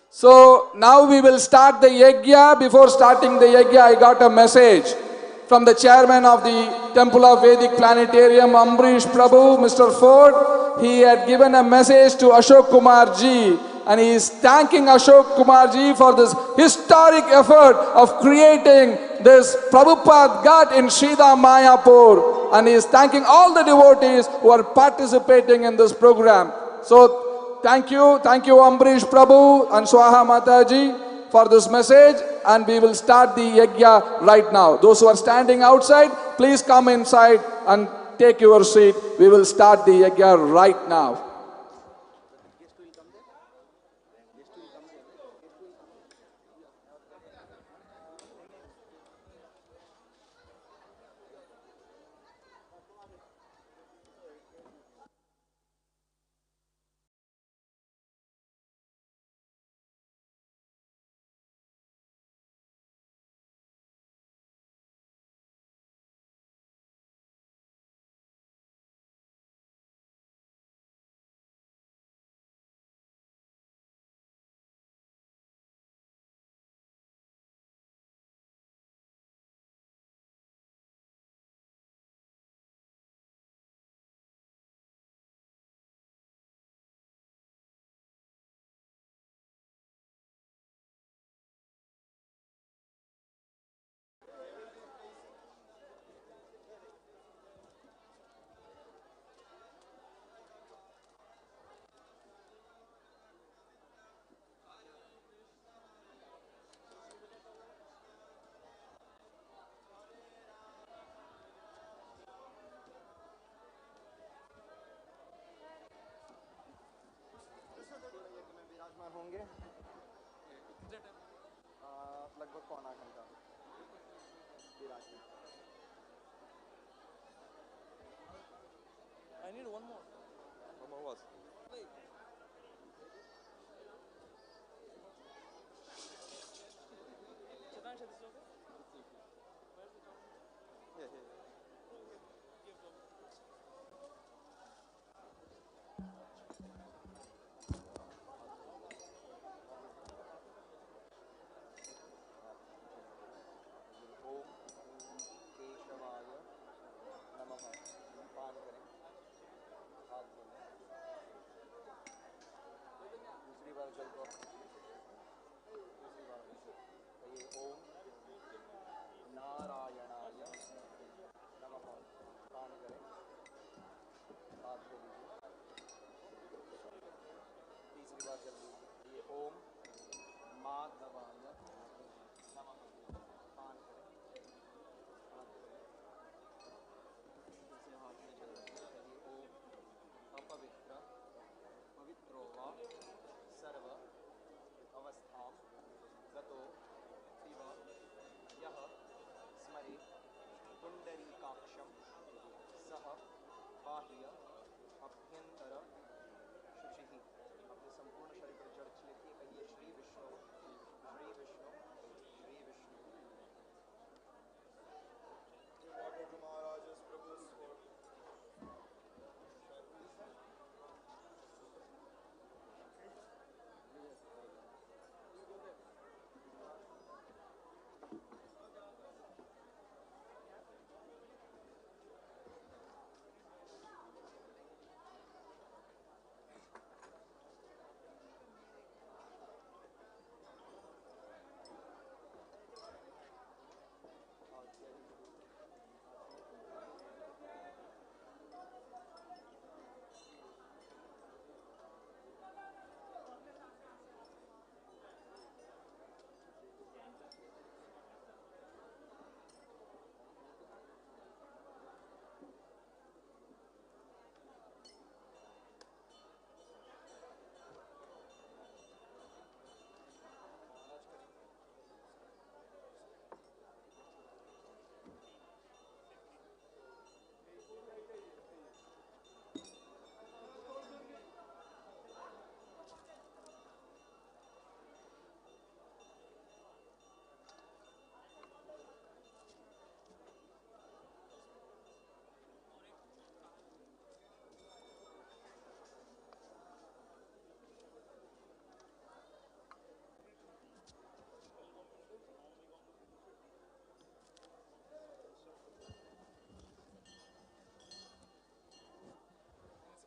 So now we will start the yajna. Before starting the yajna, I got a message from the chairman of the Temple of Vedic Planetarium, Ambrish Prabhu, Mr. Ford. He had given a message to Ashok Kumar ji, and he is thanking Ashok Kumar ji for this historic effort of creating this Prabhupad Ghat in Sridham Mayapur, and he is thanking all the devotees who are participating in this program. So thank you Ambrish Prabhu and Swaha Mataji for this message, and we will start the yajna right now. Those who are standing outside, please come inside and take your seat. We will start the yajna right now.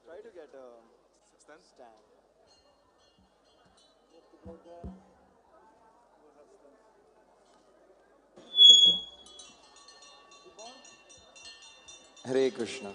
Try to get a stand. Hare Krishna.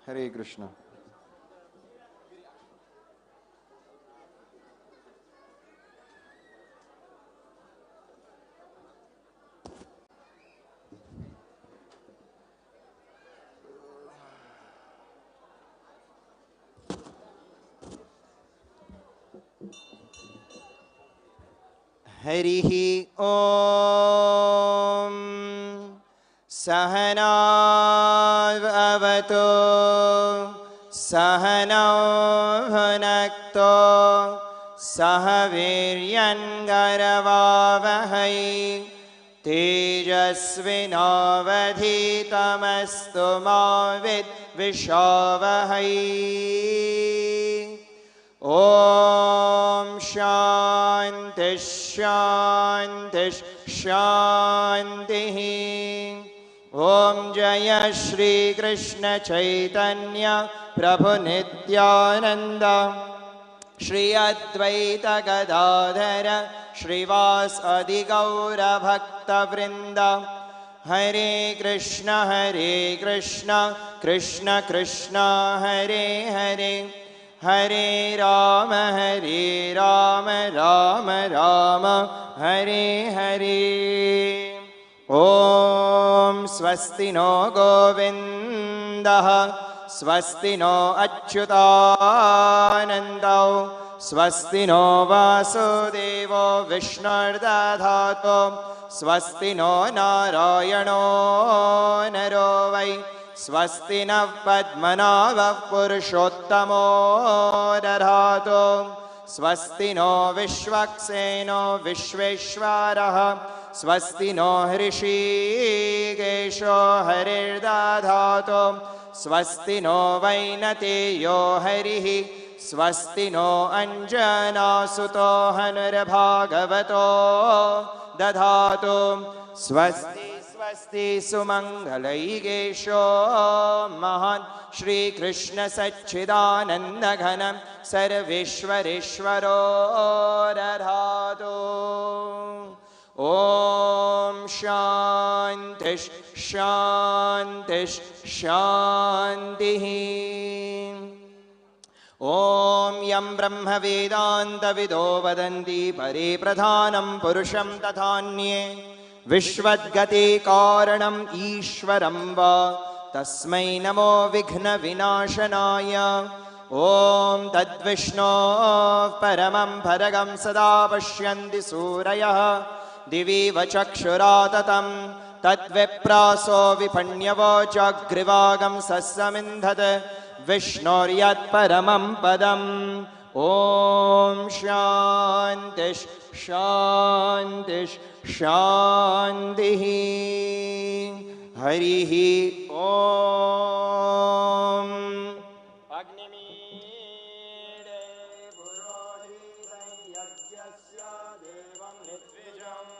Hare Krishna. हरिः ॐ सहनावतु सहनौ भुनक्तु सह वीर्यङ्करवावहै तेजस्विनावधीतमस्तु मा विद्विषावहै ॐ शान्ति शान्ति शान्तिः ॐ जय श्री कृष्ण चैतन्य प्रभु नित्यानंद श्री अद्वैत गदाधर श्रीवासादि गौर भक्तवृंद। हरे कृष्ण कृष्ण कृष्ण हरे हरे, हरे राम राम राम हरे हरे। ओम स्वस्ति नो गोविंदः स्वस्ति नो अच्युतानन्दो स्वस्ति नो वासुदेवो विष्णुर्दधातु स्वस्ति नो नारायणो नरो वै स्वस्ति नः पद्मनाभः पुरुषोत्तमो दधातु स्वस्ति नो विश्वक्सेनो विश्वेश्वरः स्वस्ति नो हृषीकेशो हरिर्दधातु स्वस्ति नो वैनतेयो हरिः स्वस्ति नो अंजनासुतो हनुर्भागवतो दधातु स्वस्ति स्वस्ति सुमंगलैगेशो महान् श्रीकृष्ण सच्चिदानंद घन सर्वेश्वरेश्वरो दधातु। ओम शांति शांति शांति। ओम यं ब्रह्म वेदांत विदो वदन्ति परे प्रधानं पुरुषं तथान्ये विश्वद्गते कारणम् ईश्वरं वा तस्मै नमो विघ्न विनाशनाय। ओम तद्विष्णोः परमं भरगं सदा पश्यन्ति सूरयः दिवि वचक्षुराततं तद्विप्रासो विपण्यवो जाग्रिवागं सस्समिन्धत् विष्णोर्यत्परमं पदम्। ओम शांति शांति शांति। हरिः ओम। अग्निमीडे पुरोहितं यज्ञस्य देवं ऋत्विजम्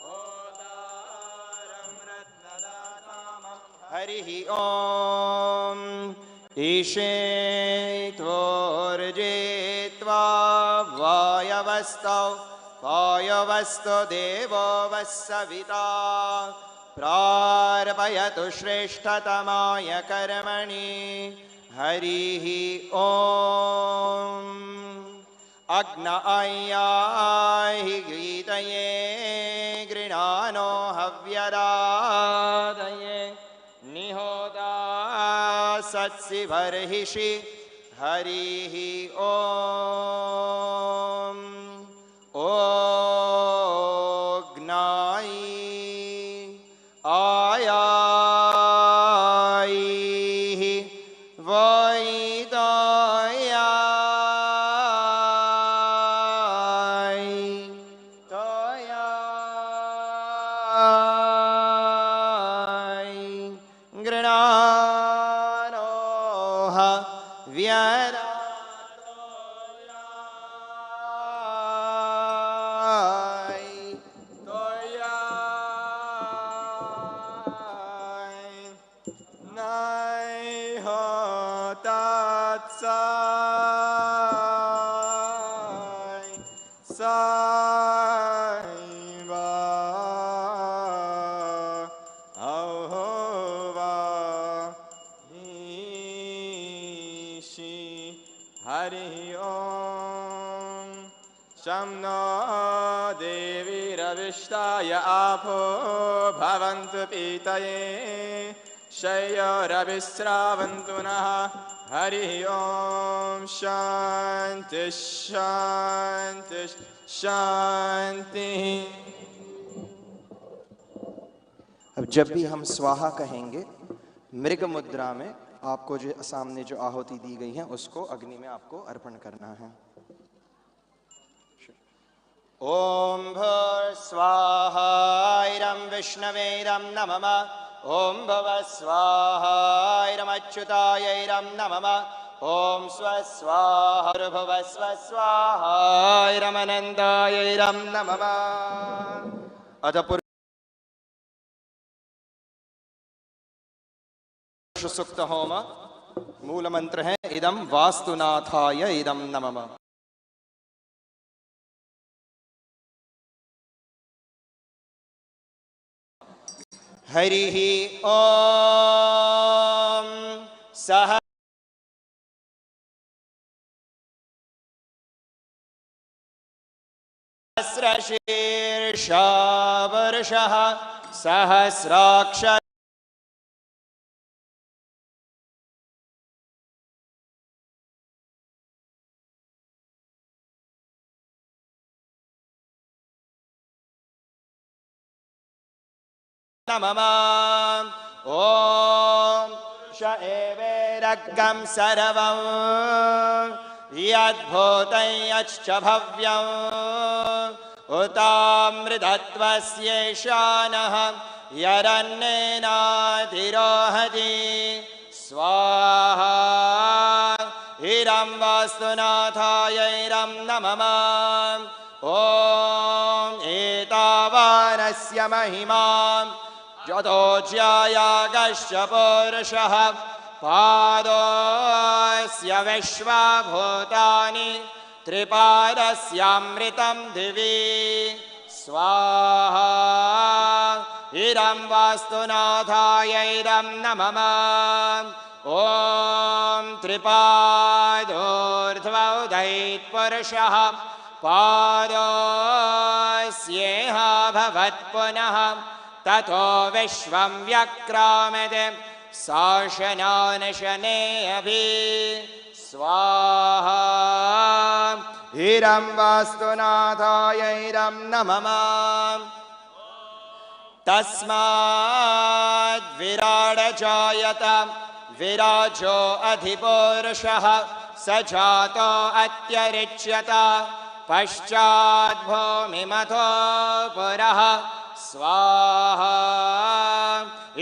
होतारं रत्नदातामं। हरिः ओम। ईशे त्वोर्जेत्वा वायवस्तौ वायवस्तो देवो वस्सविता प्रार्पयतु श्रेष्ठतमाय कर्मणि। हरिः ओम। अग्नयाहि गीतये गृणानो हव्यरादये निहोता सत्सि बर्हिषि। हरिः ओम। ओग्नाई आयाई वैदायाई तयाई गृणानोह व्यरा देवीरविष्टाय आपो भवन्तु पीतये शय्योरविस्रावन्तु नः। हरिः ओम। शांति शांति शांति। अब जब भी हम स्वाहा कहेंगे मृग मुद्रा में आपको जो सामने जो आहुति दी गई है उसको अग्नि में आपको अर्पण करना है। ओम भूर्स्वाहायरं विष्णवेरं नमः। ओम भवस्वाहायरमच्युतायैरं नमः। ओम स्वस्वाहायरभुवस्वस्वाहायरमनन्दायैरं नमः। अथ पुरुष सुक्त होम मूल मंत्र है इदम वास्तुनाथाय इदम नमः। हरिः ओम सह सहस्रशीर्षा वर्षः सहस्राक्ष नमः। ओम श एवेरग्गं सर्वं यद्भूतं यच्च भव्यं उतामृतत्वस्येषानः यरन्नेनातिरोहति स्वाहा। इरं वास्तुनाथायैरं नमः। ओम एतावानस्य महिमा जतोज्यायागश्च पुरुषः पादोऽस्य विश्वभूतानि त्रिपादस्यामृतं दिवि स्वाहा। इरं वास्तुनाथायैरं नमः। ओम त्रिपादोर्ध्वोदयित्पुरुषः पादोऽस्येह भवत्पुनः ततो विश्वं व्यक्रामते शासनानशने अभि स्वाहा। इरं वास्तुनाथायैरं नमः। तस्माद् विराड जायत विराजो अधिपुरुषः स जातो अत्यरिच्यत पश्चात् भूमिमथो पुरः स्वाहा।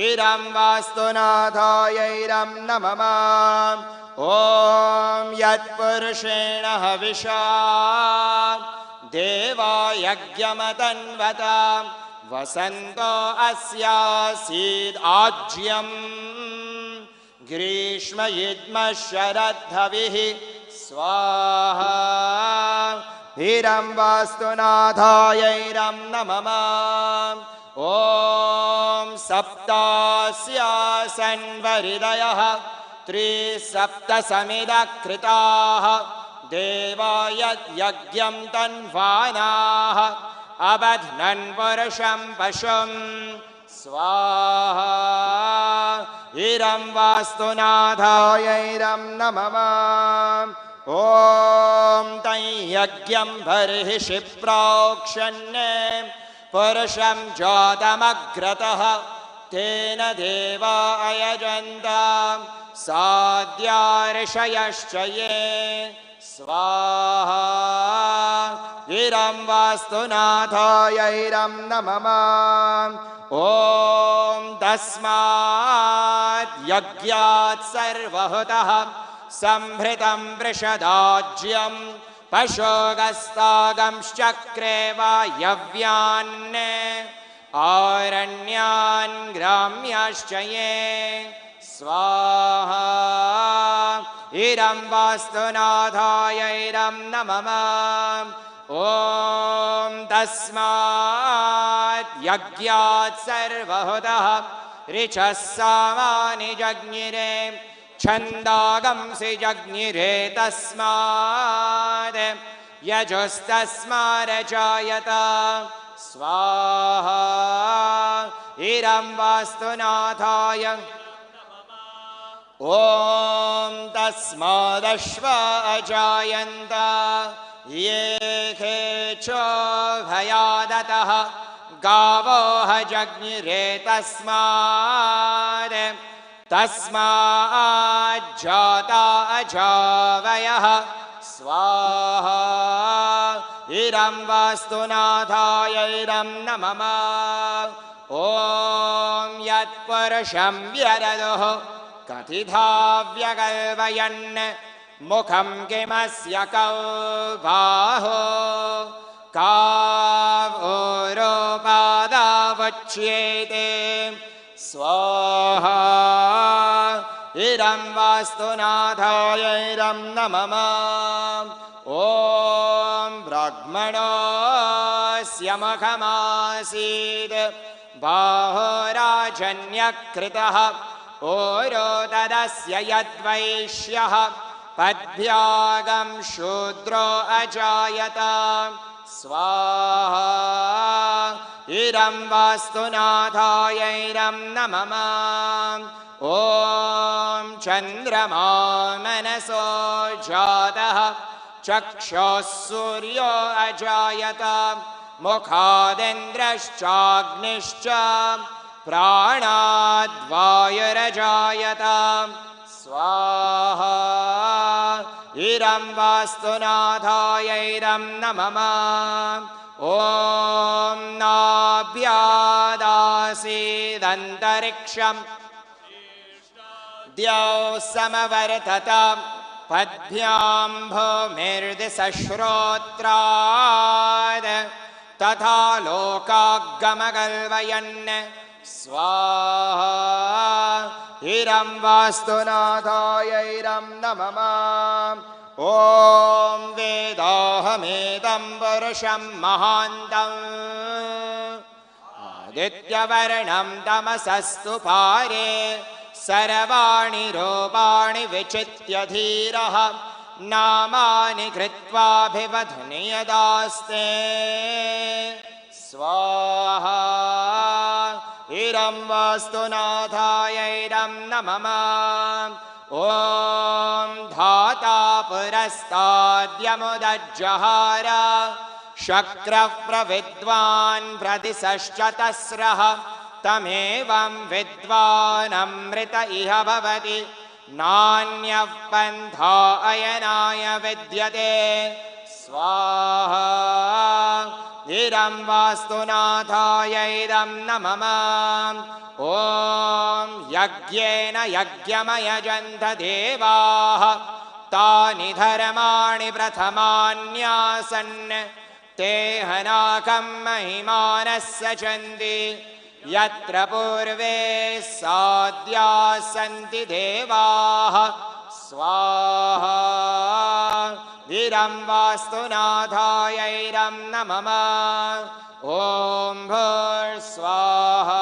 इरं वास्तुनाथायैरं नमः। ओम यत्पुरुषेण हविषा देवा यज्ञमतन्वत वसन्तो अस्यासीद् आज्यं ग्रीष्म युग्म शरद्धविः स्वाहा। इरं वास्तुनाथायैरं नमः। ओम सप्तास्यासन्वहृदयः त्रिसप्तसमिदकृताः देवा यज्ञं तन्वानाः अबध्नन् पुरुषं पशुं स्वाहा। इरं वास्तुनाथायैरं नमः। ओम तं यज्ञं बर्हिषि प्रोक्षन्ने पुरुषं जातमग्रतः तेन देवा अयजन्त साद्या ऋषयश्च ये स्वाहा। इरं वास्तुनाथायैरं नमः। ओम तस्माद् यज्ञात् सर्वहुतः संभृतं वृषदाज्यं पशोगस्तागंश्चक्रे वायव्यान् आरण्यान् ग्राम्याश्च ये स्वाहा। इरं वास्तुनाथायैरं नमः। ओम तस्मात् यज्ञात् सर्वहुतः ऋचः सामानि जज्ञिरे छन्दागंसि जज्ञिरे तस्मात् यजुस्तस्मारजायत स्वाहा। इरं वास्तुनाथाय ओम तस्मादश्वा अजायन्त ये खेचो भयादतः गावो जज्ञिरे तस्मात् तस्माज्जाता अजावयः स्वाहा। इरं वास्तुनाथायैरं नमः। ओम यत्पुरुषं व्यददुः कथिथा व्यगल्वयन् मुखं किमस्य कौ बाहो कावोरोपादावच्येते स्वाहा। इरं वास्तुनाथाय इरं नमः ॐ ब्राह्मणस्य मुखमासीत् बाहुराजन्यकृतः ओरोदरस्य यद्वैश्यः पद्भ्यागं शूद्रो अजायत स्वाहा इरं वास्तुनाथाय इरं नमः ॐ चन्द्रमा मनसो जातः चक्षुः सूर्यो अजायत मुखादिन्द्रश्चाग्निश्च प्राणाद्वायुरजायत स्वाहा इरं वास्तुनाथाय इरं नमः ॐ नाभ्यादासीदन्तरिक्षं द्यौः समवर्तत पद्भ्यां भूमिर्दिशश्रोत्राद् तथा लोकागमकल्पयन् स्वाहा इरं वास्तुनाथाय इरं नमः ॐ वेदाहमेदं पुरुषं महान्तम् आदित्यवर्णं तमसस्तु पारे सर्वाणि रूपाणि विचित्य धीरः नामानि कृत्वाभिवदनीयदास्ते स्वाहा इरं वास्तुनाथाय इरं नमः ॐ धाता पुरस्ताद्यमुदज्जहार शक्रः प्रविद्वान् प्रतिशश्चतस्रः तमेवं विद्वानमृत इह भवति नान्यः पन्था अयनाय विद्यते स्वाहा इरं वास्तुनाथाय इरं नमः ॐ यज्ञेन यज्ञमयजन्त देवाः तानि धर्माणि प्रथमान्यासन् ते हनाकं महिमानः सचन्ति यत्र पूर्वे साद्याः सन्ति देवाः स्वाहा इरं वास्तुनाथाय इरं नमः ॐ भूर्स्वाहा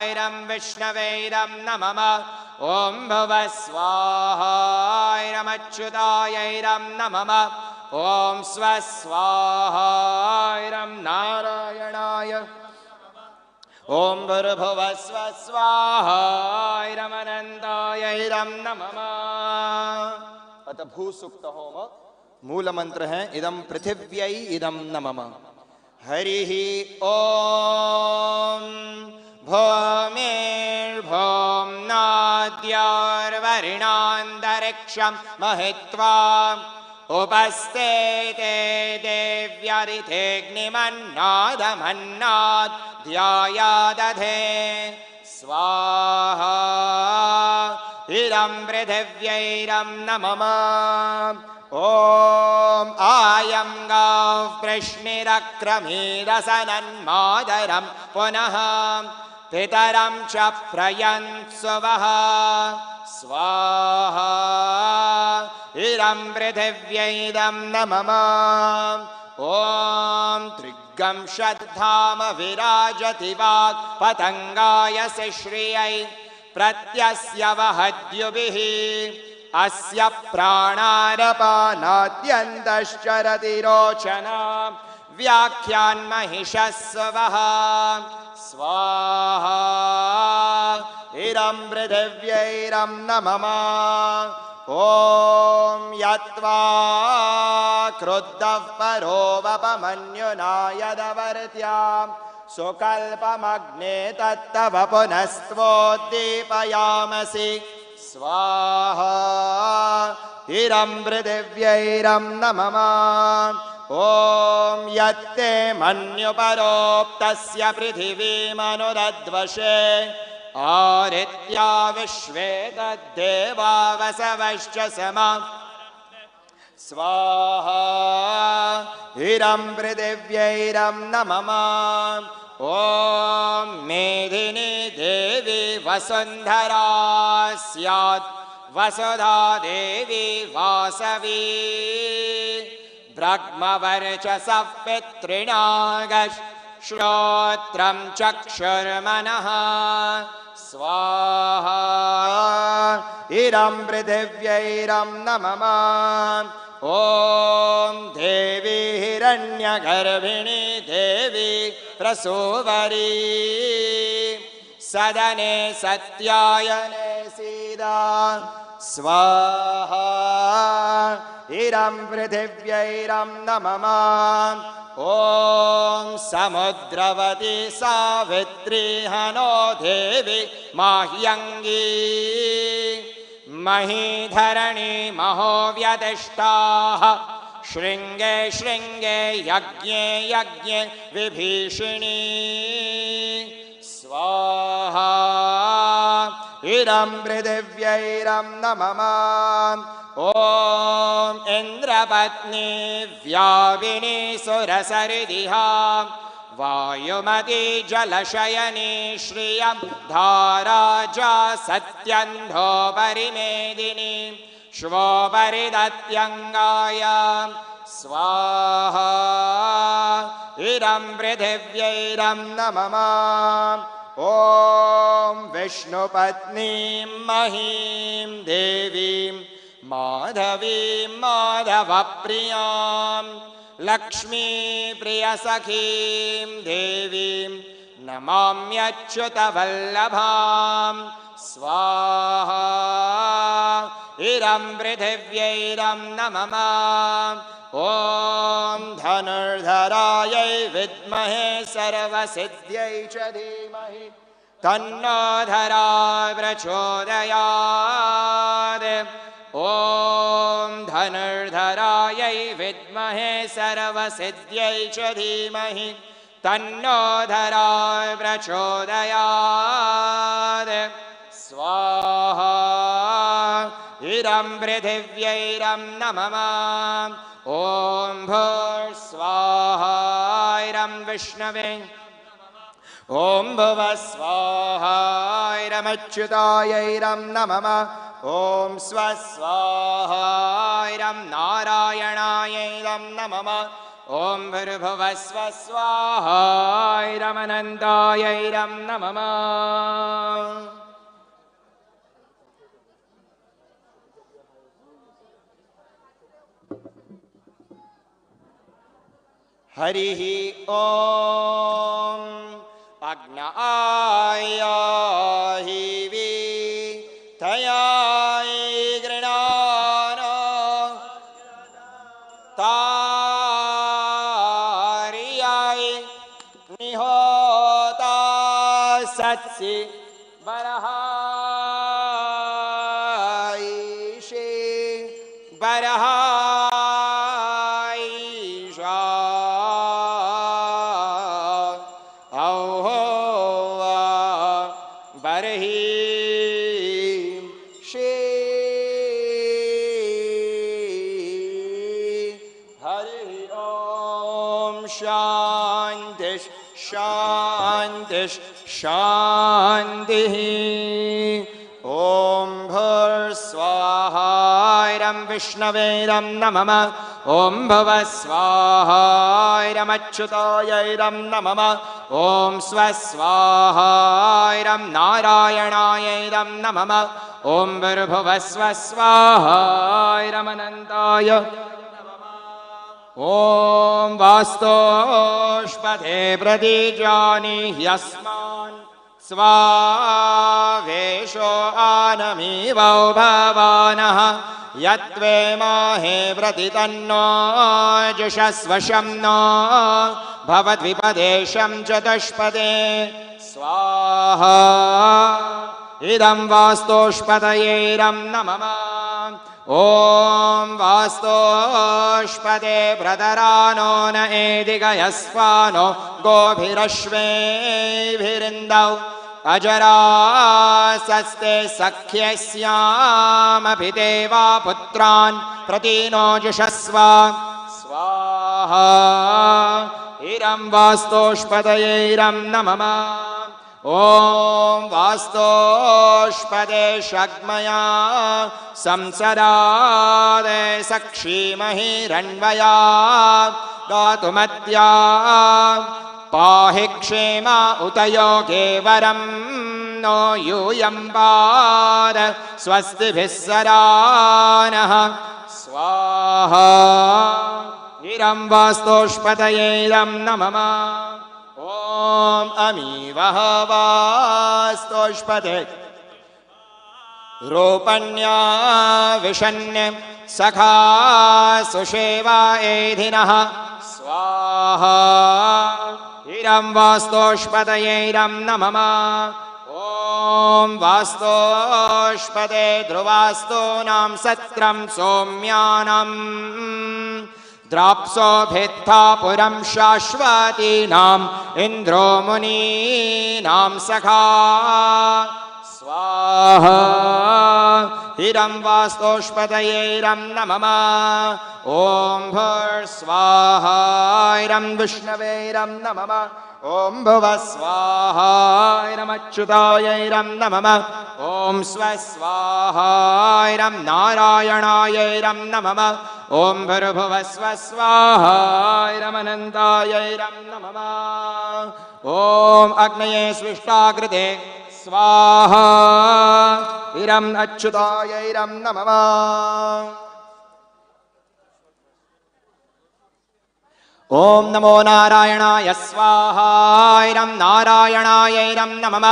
इरं विष्णवे इरं नमः ॐ भुवस्वाहा इरमच्युताय इरं नमः ॐ स्वस्वाहा इरं नारायणाय ॐ भूर्भुवस्व स्वाहा इरमनन्ताय इरं नमः। अतः भूसुक्त होम मूल मंत्र है इदं पृथिव्यै इदं नमः। हरिः ॐ भूमिर्भुम्नाद्योर्वरिणान्तरिक्षं महित्वा उपस्ते ते देव्यरितेऽग्निमन्नादमन्नाद् ध्यायादधे स्वाहा इरं पृथिव्यैरं नमः ॐ आयं गौः प्रश्निरक्रमीरसनन्मादरं पुनः पितरं च प्रयन्त्सुवः स्वाहा इरं पृथिव्यैरं नमः ॐ त्रिगं षद्धाम विराजति वाक् पतङ्गाय श्रियै प्रत्यस्य वहद्युभिः अस्य प्राणारपानाद्यन्तश्चरति रोचना व्याख्यान्महिषस्वः स्वाहा इरं पृथिव्यैरं नमः ॐ यत्वा क्रुद्धः परो वपमन्युना यदवर्त्यां सुकल्पमग्ने तत्तव पुनस्त्वोद्दीपयामसि स्वाहा इरं पृथिव्यैरं नमः ॐ यत्ते मन्युपरोक्तस्य पृथिवीमनुदद्वशे आरित्या विश्वे तद्देवा वसवश्च समा स्वाहा इरं पृथिव्यैरं नमः ॐ मेदिनी देवी वसुन्धरा स्यात् वसुधा देवी वासवी ब्रह्मवर्चसः पितॄणागः श्रोत्रं चक्षुर्मनः स्वाहा इरं पृथिव्यैरं नमः ॐ देवी हिरण्यगर्भिणी देवी प्रसूवरी सदने सत्यायने सीदा स्वाहा इरं पृथिव्यैरं नमः ॐ समुद्रवती सावित्री हनो देवी माह्यङ्गी महीधरणी महोव्यदिष्टाः शृङ्गे शृङ्गे यज्ञे यज्ञे विभीषिणी स्वाहा इरं पृथिव्यैरं नमः ॐ इन्द्रपत्नी व्यापिनी सुरसरिदिहा वायुमती जलशयनी श्रियं धाराजा सत्यन्धोपरिमेदिनी श्वोपरिदत्यङ्गाय स्वाहा इरं पृथिव्यैरं नमः ॐ विष्णुपत्नीं महीं देवीं माधवीं माधवप्रियां लक्ष्मीप्रियसखीं देवीं नमाम्यच्युतवल्लभां स्वाहा इरं पृथिव्यैरं नमः ॐ धनुर्धरायै विद्महे सर्वसिद्ध्यै च धीमहि तन्नो धरा प्रचोदयात् ॐ धनुर्धरायै विद्महे सर्वसिद्ध्यै च धीमहि तन्नो धरा प्रचोदयात् स्वाहा इरं पृथिव्यैरं नमः ॐ भूर्स्वाहा इरं विष्णवे ॐ भुवस्वाहा इरमच्युतायैरं नमः ॐ स्वस्वाहा इरं नारायणायैरं नमः ॐ भूर्भुवस्वस्वाहा इरमनन्तायैरं नमः हरिः ॐ अग्नायाहि तयाय गृणान तार्याय निहोता सत्सि बरहायिषे बरहायिषा शान्तिः ॐ भूर्स्वाहा इरं विष्णवेरं नमः ॐ भुवस्वाहा इरमच्युतायैरं नमः ॐ स्वस्वाहा इरं नारायणायैरं नमः ॐ भूर्भुवस्वस्वाहा इरमनन्ताय ॐ वास्तोष्पथे प्रतीजानि ह्यस्मान् स्वावेशो आनमीवौ भवानः यत्वे माहे प्रतितन्नो जुषस्वशं नो भवद्विपदेशं चतुष्पदे स्वाहा इदं वास्तोष्पदयैरं नमः ॐ वास्तोष्पदे प्रदरानो न एदिगयस्वानो गोभिरश्वेभिरिन्दौ अजरासस्ते सख्यस्यामपि देवा पुत्रान् प्रतीनो जुषस्व स्वाहा इरं वास्तोष्पदयैरं नमः ॐ वास्तोष्पदे षग्मया संसरादे सक्षीमहिरण्वया गातुमद्या पाहि क्षेमा उत योगे वरं नो यूयं पाद स्वस्तिभिः सरानः स्वाहा इरं वास्तोष्पदयैरं नमः ॐ अमीवः वास्तोष्पदे रूपण्या विशन्य सखा सुषेवा एधिनः स्वाहा इरं वास्तोष्पदयैरं नमः ॐ वास्तोष्पदे ध्रुवास्तूनां सत्रं सौम्यानां द्राप्सो भित्था पुरं शाश्वतीनाम् इन्द्रो मुनीनां सखा स्वाहा इरं वास्तोष्पदयैरं नमः ॐ भूर्स्वाहा इरं विष्णवेरं नमः ॐ भुवः स्वाहा इरमच्युतायैरं नमः ॐ स्वस्वाहा इरं नारायणायैरं नमः ॐ भूर्भुवः स्वस्वाहा इरमनन्तायैरं नमः ॐ अग्नये स्विष्टाकृते स्वाहा इरम् अच्युतायैरं नमः ॐ नमो नारायणाय स्वाहा इरं नारायणायैरं नमः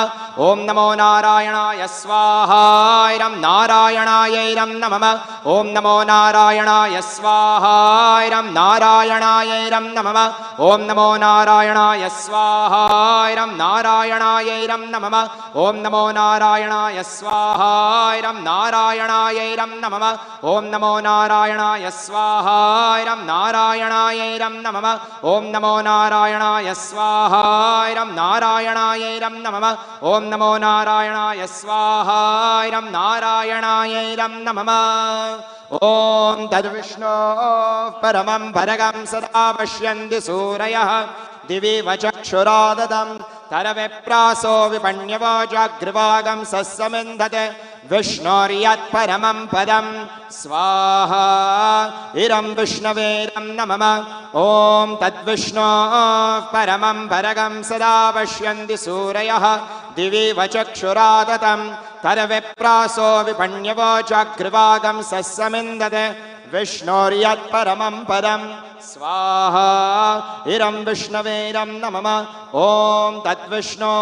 ॐ नमो नारायणाय स्वाहा इरं नारायणायैरं नमः ॐ नमो नारायणाय स्वाहा इरं नारायणायैरं नमः ॐ नमो नारायणाय स्वाहा इरं नारायणायैरं नमः ॐ नमो नारायणाय स्वाहा इरं नारायणायैरं नमः ॐ नमो नारायणाय स्वाहा इरं नारायणायैरं नमः ॐ नमो नारायणाय स्वाहा इरं नारायणायैरं नमः ॐ नमो नारायणाय स्वाहा इरं नारायणायैरं नमः ॐ तद्विष्णो परमं भरगं सदा पश्यन्ति सूरयः दिवि वचक्षुराददं तरविप्रासो विपण्यवाजाग्रवागं सस्समिन्धते विष्णोर्यत्परमं पदं स्वाहा इरं विष्णवेरं नमः ॐ तद्विष्णो परमं भरगं सदा पश्यन्ति सूरयः दिवि वचक्षुरादतं तरविप्रासो विपण्यवाजाग्रवागं सस्समिन्धते विष्णोर्यत्परमं पदं स्वाहा इरं विष्णवेरं नमः ॐ तद्विष्णो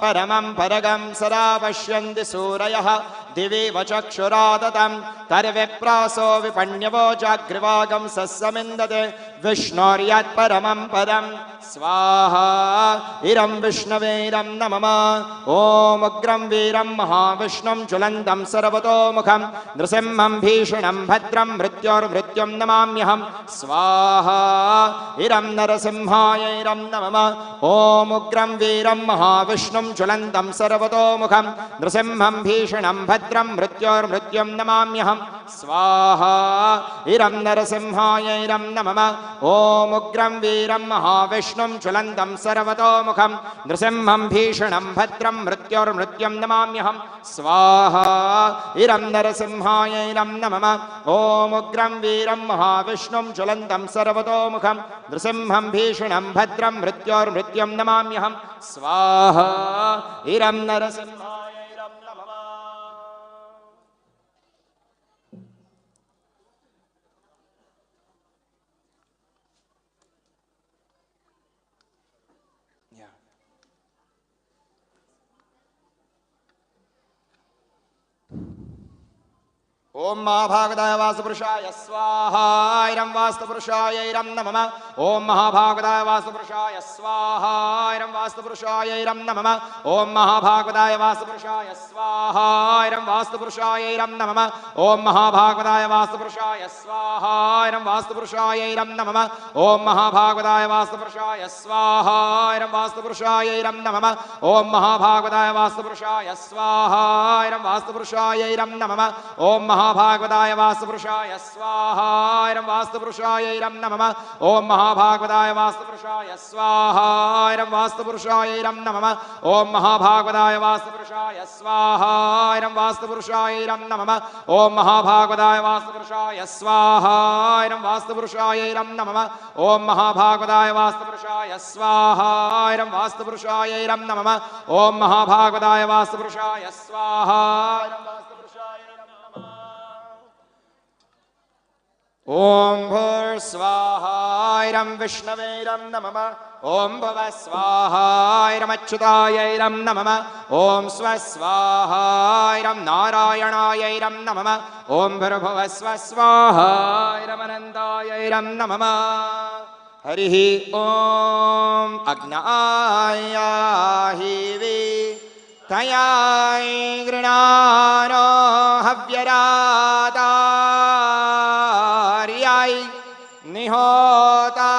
परमं भरगं सदा पश्यन्ति सूरयः दिवि वचक्षुरादतं तरविप्रासो विपण्यवोजाग्रवागं सस्समिन्दते विष्णोर्यत्परमं पदं स्वाहा इरं विष्णवेरं नमः ॐ उग्रं वीरं महाविष्णुं ज्वलन्तं सर्वतोमुखं नृसिंहं भीषणं भद्रं मृत्योर्मृत्युं नमाम्यहं स्वाहा इरं नरसिंहायैरं नमः ॐ उग्रं वीरं महाविष्णुं ज्वलन्तं सर्वतोमुखं नृसिंहं भीषणं भद्रं मृत्योर्मृत्युं नमाम्यहं स्वाहा इरं नरसिंहायैरं नमः ॐ उग्रं वीरं महाविष्णुं ज्वलन्तं सर्वतोमुखं नृसिंहं भीषणं भद्रं मृत्योर्मृत्युं नमाम्यहं स्वाहा इरं नरसिंहायैरं नमः ॐ उग्रं वीरं महाविष्णुं ज्वलन्तं सर्वतोमुखं नृसिंहं भीषणं भद्रं मृत्योर्मृत्युं नमाम्यहं स्वाहा इरं नरसिंहायैरं नमः ओम महाभागदाय वासुपुरुषाय स्वाहा इरं वास्तुपुरुषाय इरं नमः ओम महाभागदाय वासुपुरुषाय स्वाहा इरं वास्तुपुरुषाय इरं नमः ओम महाभागदाय वासुपुरुषाय स्वाहा इरं वास्तुपुरुषाय इरं नमः ओम महाभागदाय वासुपुरुषाय स्वाहा इरं वास्तुपुरुषाय इरं नमः ओम महाभागदाय वासुपुरुषाय स्वाहा इरं वास्तुपुरुषाय इरं नमः ओम महाभागदाय वासुपुरुषाय स्वाहा इरं वास्तुपुरुषाय इरं नमः ओम महाभागवताय वास्तुपुरुषाय स्वाहा इरं वास्तुपुरुषाय इरं नमः ओम महाभागवताय वास्तुपुरुषाय स्वाहा इरं वास्तुपुरुषाय इरं नमः ओम महाभागवताय वास्तुपुरुषाय स्वाहा इरं वास्तुपुरुषाय इरं नमः ओम महाभागवताय वास्तुपुरुषाय स्वाहा इरं वास्तुपुरुषाय इरं नमः ओम महाभागवताय वास्तुपुरुषाय स्वाहा इरं वास्तुपुरुषाय इरं नमः ओम महाभागवताय वास्तुपुरुषाय स्वाहा इरं वास्तुपुरुषाय इरं नमः ओम भूर्स्वाहा इरं विष्णवे इरं नमः ओम भुवः स्वाहा इरं अच्युताय इरं नमः ओम स्वस्वाहा इरं नारायणाय इरं नमः ओम भूर्भुवः स्वस्वाहा इरं अनन्ताय इरं नमः हरिः ओम अग्नायाहि वे तयाय गृणानो हव्यरादार्याय निहोता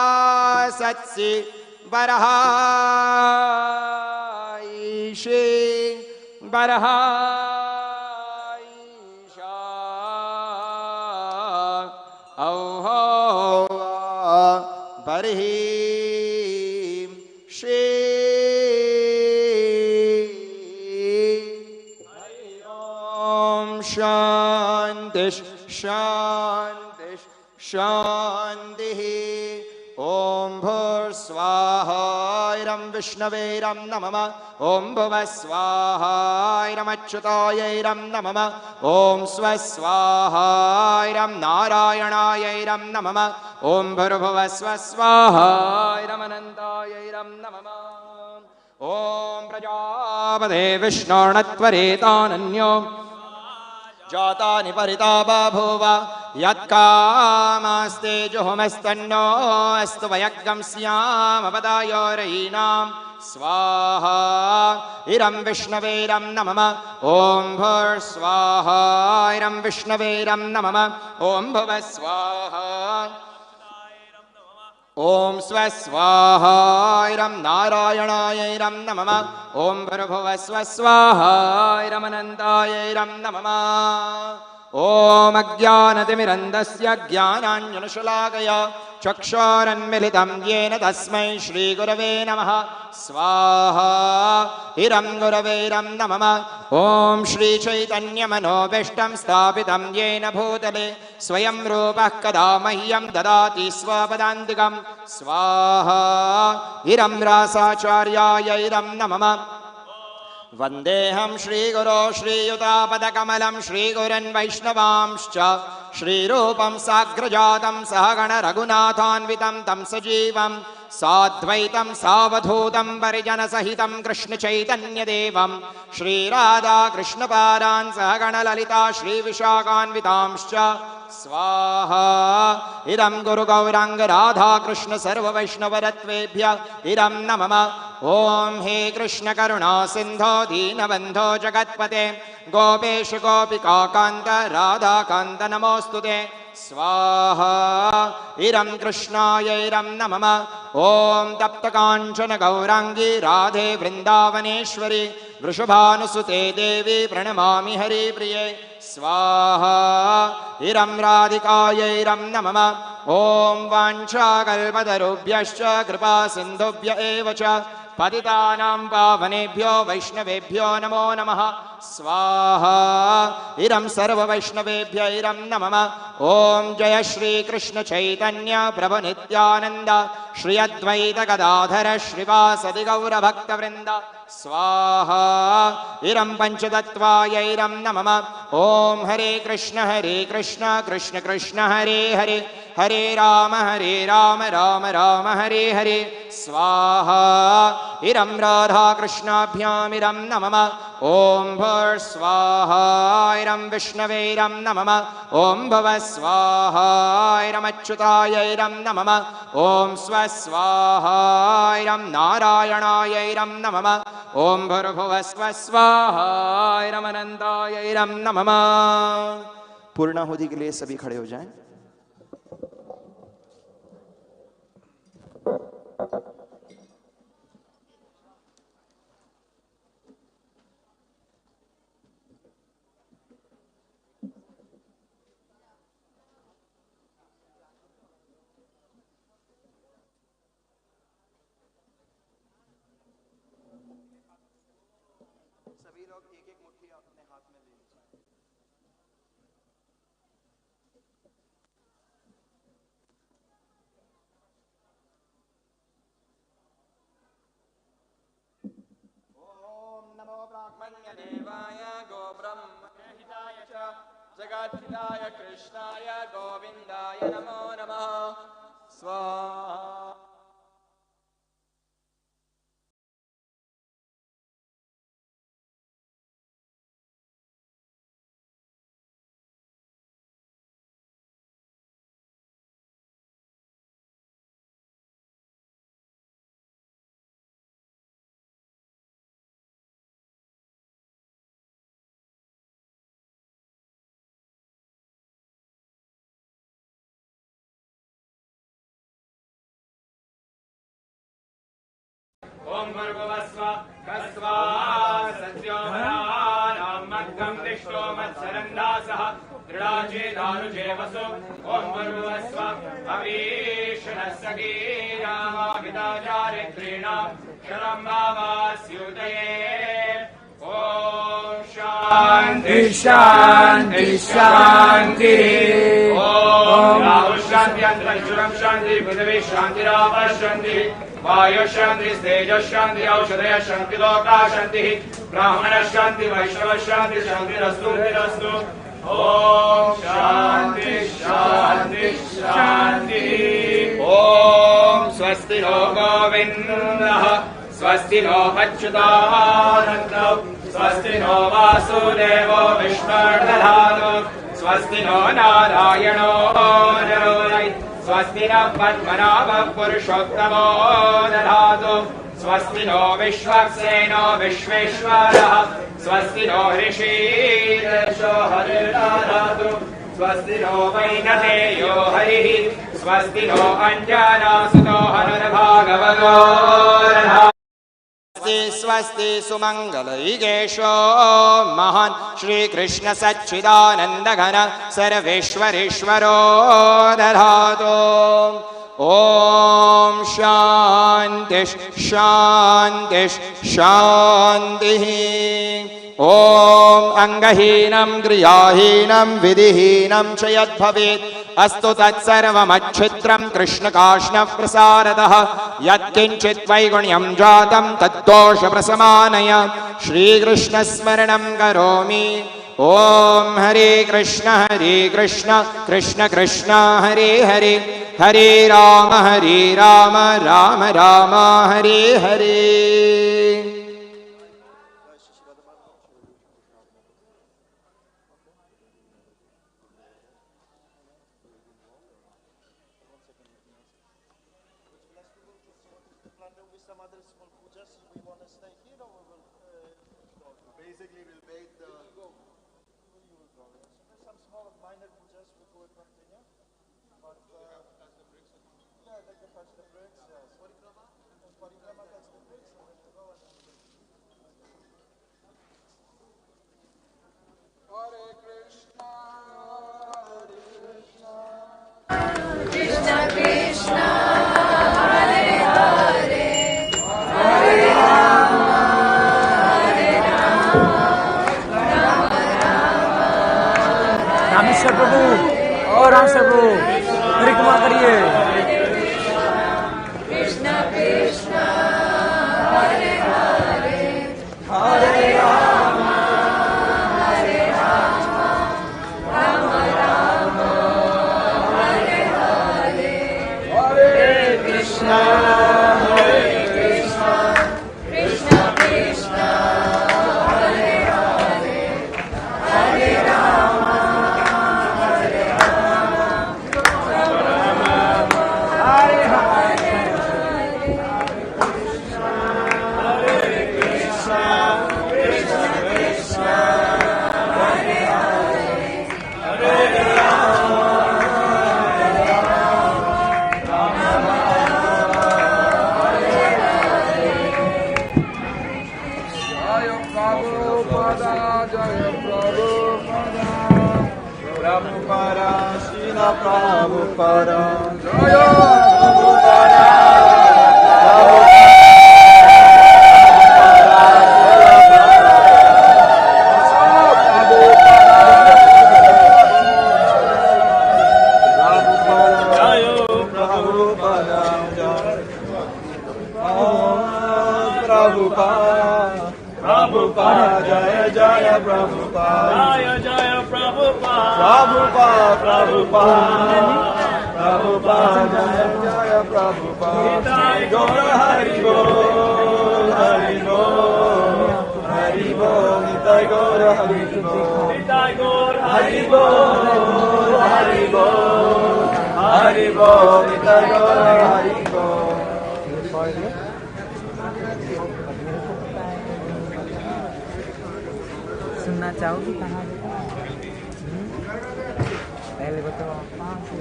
सत्सि बरहायिषे बरहायिषा औहो बर्हि श्री ओम शांति शांति शांति ओम भूर्स्वाहा इरं विष्णवे इरं नमः ओम भुवः स्वाहा इरं अच्युताय इरं नमः ओम स्वस्वाहा इरं नारायणाय इरं नमः ओम भूर्भुवः स्वस्वाहा इरं अनन्ताय इरं नमः ओम प्रजापते विष्णोर्नत्वरेतानन्यो जातानि परिता बभूव यत्कामास्ते जुहुमस्तन्नो अस्तु वयग्गं स्यामपदायोरयीनां स्वाहा इरं विष्णवे इरं नमः ओम भूर्स्वाहा इरं विष्णवे इरं नमः ओम भुवः स्वाहा ओम स्वस्वाहा इरं नारायणाय इरं नमः ओम भूर्भुवः स्वस्वाहा इरं अनन्ताय इरं नमः ओम अज्ञानतिमिरन्धस्य ज्ञानाञ्जनशलाकया चक्षुरुन्मिलितं येन तस्मै श्रीगुरवे नमः स्वाहा इरं गुरवे इरं नमः ओम श्रीचैतन्यमनोभीष्टं स्थापितं येन भूतले स्वयं रूपः कदा मह्यं ददाति स्वपदान्तिकं स्वाहा इरं रासाचार्याय इरं नमः वन्देऽहं श्रीगुरो श्रीयुतापदकमलं श्रीगुरन् वैष्णवांश्च श्रीरूपं साग्रजातं सहगण रघुनाथान्वितं तं सजीवं साद्वैतं सावधूतं परिजनसहितं कृष्णचैतन्यदेवं श्रीराधाकृष्णपादान् सहगण ललिता श्रीविशाखान्वितांश्च स्वाहा इरं गुरुगौराङ्ग राधाकृष्ण सर्ववैष्णवरत्वेभ्य इरं नमः ओम हे कृष्ण करुणा सिंधो दीनबंधो जगत्पते गोपेश गोपिका कांत राधा कांत नमोस्तुते स्वाहा इरं कृष्णाय इरं नमः ओम तप्त कांचन गौरांगी राधे वृंदावनेश्वरी वृषभानुसुते देवी प्रणमामि हरिप्रिये स्वाहा इरं राधिकाय इरं नमः ओम वाञ्छाकल्पतरुभ्यश्च कृपा सिन्धुभ्य एव च पतितानां पावनेभ्यो वैष्णवेभ्यो नमो नमः स्वाहा इरं सर्ववैष्णवेभ्य इरं नमः ओम जय श्री कृष्ण चैतन्य प्रभु नित्यानंद श्री अद्वैत गदाधर श्रीवासदि गौरभक्तवृंद स्वाहा इरं पंचतत्वाय इरं नमः ओम हरे कृष्ण कृष्ण कृष्ण हरे हरे हरे राम राम राम हरे हरे स्वाहा इरं राधा कृष्णाभ्याम् इरं नमः ओम भूर्स्वाहा इरं विष्णवे इरं नमः ओम भुवः स्वाहा इरं अच्युताय इरं नमः ओम स्वस्वाहा इरं नारायणाय इरं नमः ओम भूर्भुवः स्वस्वाहा इरं अनन्ताय इरं नमः। पूर्णाहुति के लिए सभी खड़े हो जाएं। ब्रह्मण्यदेवाय गो ब्रह्मणहिताय च जगद्धिताय कृष्णाय गोविन्दाय नमो नमः स्वाहा। ओम भर्गवस्व कस्वा सत्यो मनानां मग्गं दिष्टो मत्सरन्दासः दृढाचेदारुजे वसु। ओम भर्गवस्व अवीक्षणस्सगीरामाविदाचारित्रीणां शरं भावास्युदये। ओम शान्ति शान्ति शान्ति। ओम राहुः शान्ति अन्तरिक्षं शान्ति पृथिवी शान्तिराप शान्ति वायु शांति तेजो शांति औषधय शांति लोका शांति ब्राह्मण शांति वैष्णव शांति शांतिरस्तु रस्तु। ओम शांति शांति शांति। ओम स्वस्ति नो गोविन्दः स्वस्ति नो अच्युतानन्दः स्वस्ति नो वासुदेवो विष्णुर्दधातु स्वस्ति नो नारायणो नरोऽयि स्वस्ति न पद्मनाभः पुरुषोत्तमो दधातु स्वस्ति नो विश्वक्सेनो विश्वेश्वरः स्वस्ति नो ऋषीर्यशो हरिर्दधातु स्वस्ति नो वैनतेयो हरिः स्वस्ति नो अञ्जनासुतो हनुर्भागवतो दधातु। स्वस्ति सुमंगलैगेशो महान् श्रीकृष्ण सच्चिदानंद घन सर्वेश्वरेश्वरो दधातु। ओम शांति शांति शांति। ओम अंगहीनं क्रियाहीनं विधिहीनं च यद्भवेत् अस्तु तत्सर्वमच्छिद्रं कृष्णकाष्णः प्रसारतः यत्किञ्चित् वैगुण्यं जातं तद्दोषप्रशमानय श्रीकृष्णस्मरणं करोमि। ओम हरे कृष्ण कृष्ण कृष्ण हरे हरे हरे राम राम राम हरे हरे। रामेश्वर प्रभु और रामेश्वर प्रभु परिक्रमा करिए। Krishna Krishna Hare Hare Hare Ram Ram Ram Hare Hare Hare Krishna Krishna Krishna Hare Hare Hare Ram Prabhupada, Srila Prabhupada, Jaya Prabhupada, Jaya Prabhupada. Jaya Jaya Prabhupada. Prabhupada, Prabhupada. Prabhupada, Jaya Jaya Prabhupada. Gaura Hari Bol, Hari Bol. Hari Bol, Nitai Gaura Hari Bol. Nitai Gaur Hari Bol, Hari Bol. Hari Bol, Nitai Gaura Hari Bol. सुनना चाहोगी कहाँ पहले बताओ कहाँ से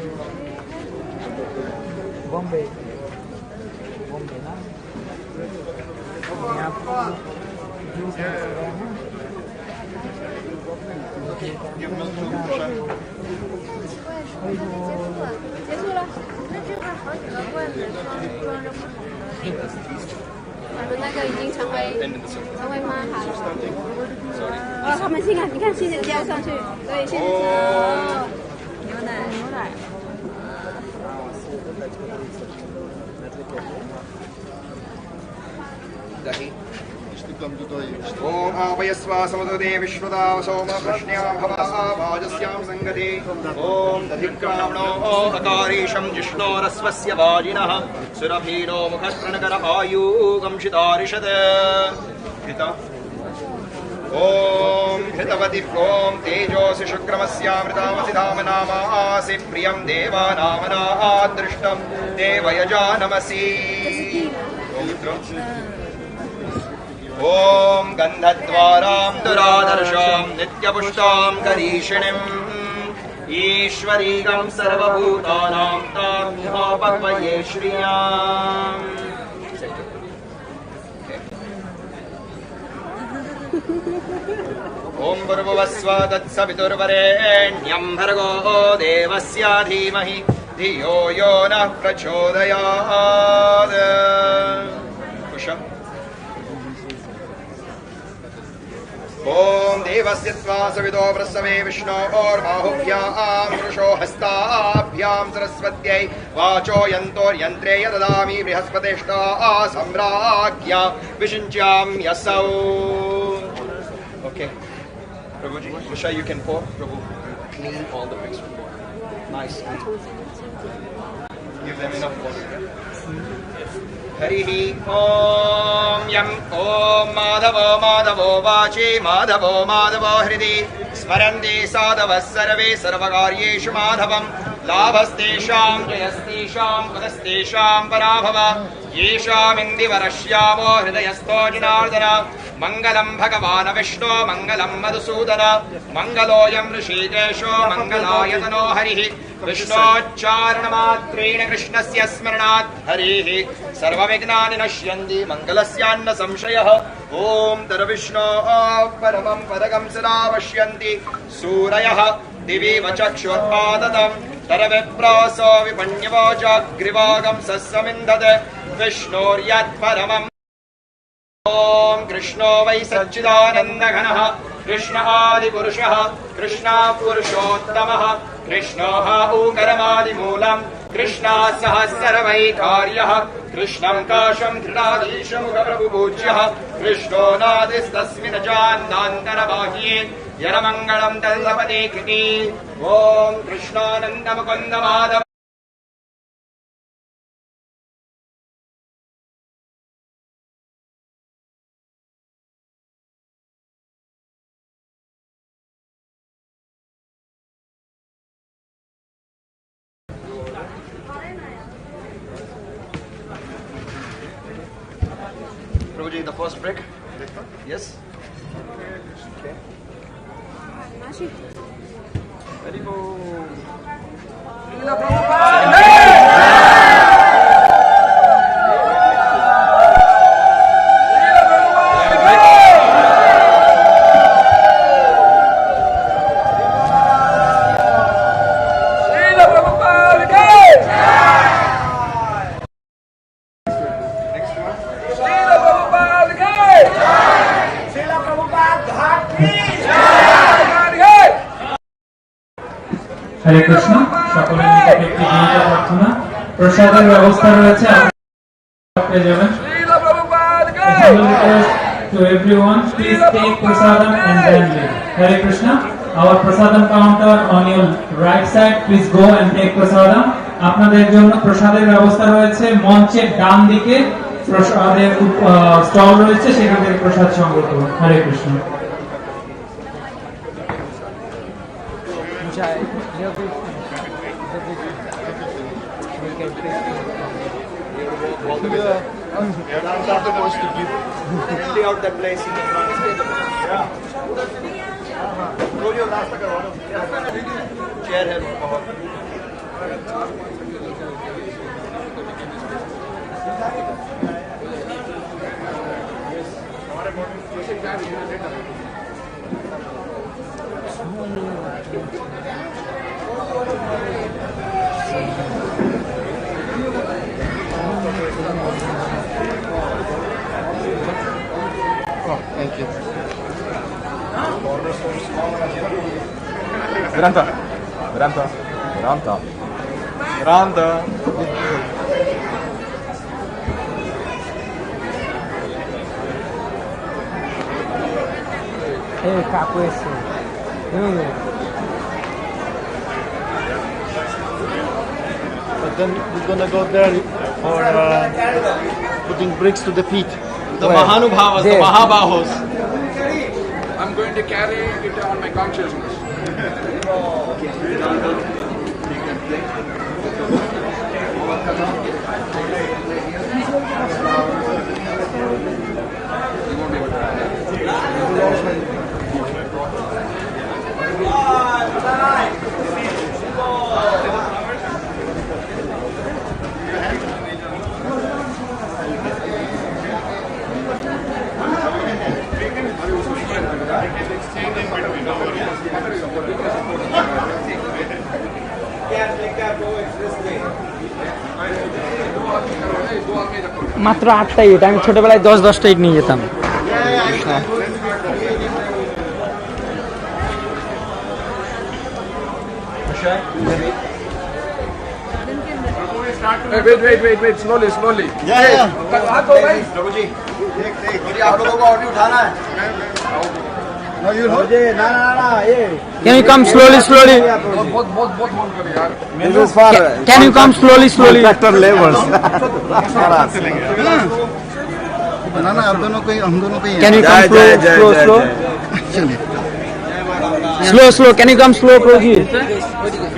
बॉम्बे बॉम्बे ना यहाँ जूस结束了，那句话好几个问的，说人不同的他们那个已经成为妈卡了。哦，他们现在你看现在加上去，对，现在是牛奶。ओम आवयस्वा समदुदे विश्वदा सोम कृष्ण्या भवा वाजस्यां संगते ओम दधिक्रामणो अकारीशं जिष्णोरस्वस्य वाजिनः सुरभीरो मुखत्रणकर आयुगंशितारिषद हिता ओम हृतवति ओम तेजोसि शुक्रमस्यामृतामसि धामनामासि प्रियं देवानामनादृष्टं देवयजानमसि ओम गंधद्वारां दुरादर्शां नित्यपुष्टां करीषिणीम् ईश्वरीगं सर्वभूतानां तामुपक्वये श्रियाम् ओम भूर्भुवस्व तत्सवितुर्वरेण्यं भर्गो देवस्य धीमहि धियो यो नः प्रचोदयात् कुशम् ओम देवस्य त्वा सवितो प्रसवे विष्णोर्बाहुभ्यां वृषो हस्ताभ्यां सरस्वत्यै वाचो यन्तोर्यन्त्रे यददामि बृहस्पतिष्ठा सम्राज्ञा विषिञ्च्यां यसौ Okay, Prabhuji, Vishal, you can pour. Prabhu, clean all the mixed water. Nice. Give them enough water. Harihi Om Yam Om Madhavo Madhavo Vachi Madhavo Madhavo Hridi Smaranti Sadhavas Sarve Sarvakaryeshu Madhavam Labhastesham Jayastesham Padastesham Parabhava Yesham Indivarashyamo Hridayasto Janardana Mangalam Bhagavana Vishnu Mangalam Madhusudana Mangaloyam Rishikesho Mangalayatano Harihi Vishnocharanamatrena Krishnasya Smaranat Harihi Sarvavignani Nashyanti Mangalasyanna Samshayah Om Taravishno Paramam Padagam Sada Vashyanti Surayah Divi Vachakshurpadadam Taravipraso Vipanyavajaggrivagam Sassamindade Vishnoryat Paramam Om Krishno Vai Satchidanandaghanah Krishna Adi Purushah Krishna Purushottamah Krishnoha Ukaramadi Moolam Krishna Sahasravai Karyah Krishnam Kasham Kridadisham Prabhu Pujyah Krishno Nadistasmin Jannantarabahye Yaramangalam Tallapati Kriti Om Krishna Nandamukunda Madhav Prabhuji, the first break? Yes? Okay. Very good. হরে কৃষ্ণ সকলের নিকটে একটি বিনীত প্রার্থনা প্রসাদের ব্যবস্থা রয়েছে আপনি পেয়ে যাবেন to everyone, please take prasadam and then leave. Hare Krishna. Our prasadam counter on your right side. Please go and take prasadam. আপনাদের জন্য প্রসাদের ব্যবস্থা রয়েছে মঞ্চের ডান দিকে প্রসাদের স্টল রয়েছে সেখান থেকে প্রসাদ সংগ্রহ করুন হরে Krishna Thank you. Granta. Granta. Granta. Granta. Hey, kaku esse. But then we're gonna go there for putting bricks to the feet. The Mahanubhavas, the Mahabahos. I'm going to carry it on my consciousness. মাত্র 8টা ইট আমি ছোটবেলায় 10-10টা ইট নিয়ে যেতাম Hey, wait, slowly. Yeah. Prabhuji, आप लोगों को audio उठाना है. Can you come slowly? This is for Can you come slowly? Contractor labors. ना आप दोनों को हम दोनों को Can you come slow? Can you come slow, Prabhuji?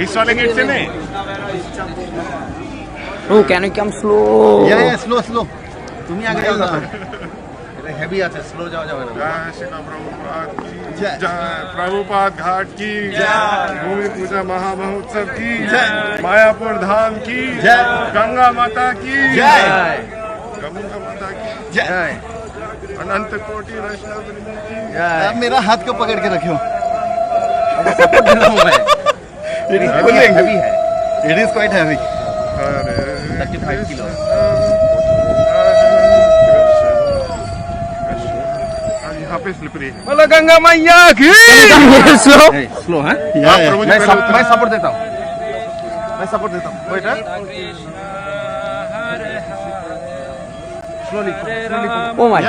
इस वाले गेट से नहीं. Oh, can you come slow? Yeah, slow. तुम ही आगे जाओ. हैवी आते स्लो जाओ. जय श्री प्रभुपाद की जय. प्रभुपाद घाट की जय. भूमि पूजा महामहोत्सव की जय. मायापुर धाम की जय. गंगा माता की जय. गंगा माता की जय. अनंत कोटि वैष्णव वृंद की जय. अब मेरा हाथ को पकड़ के रखियो. It is quite heavy. 35 kilos. यहाँ पे स्लिपरी है. बोलो गंगा मैया की. स्लो है. मैं सपोर्ट देता हूँ. बेटा. स्लोली. Oh my.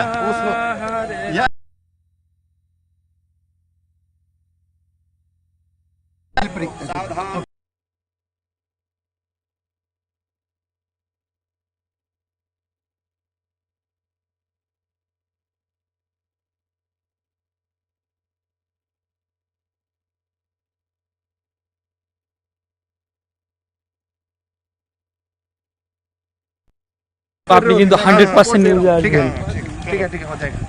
আপনি কিন্তু 100% নিউজে আসবেন ठीक है हो जाएगा.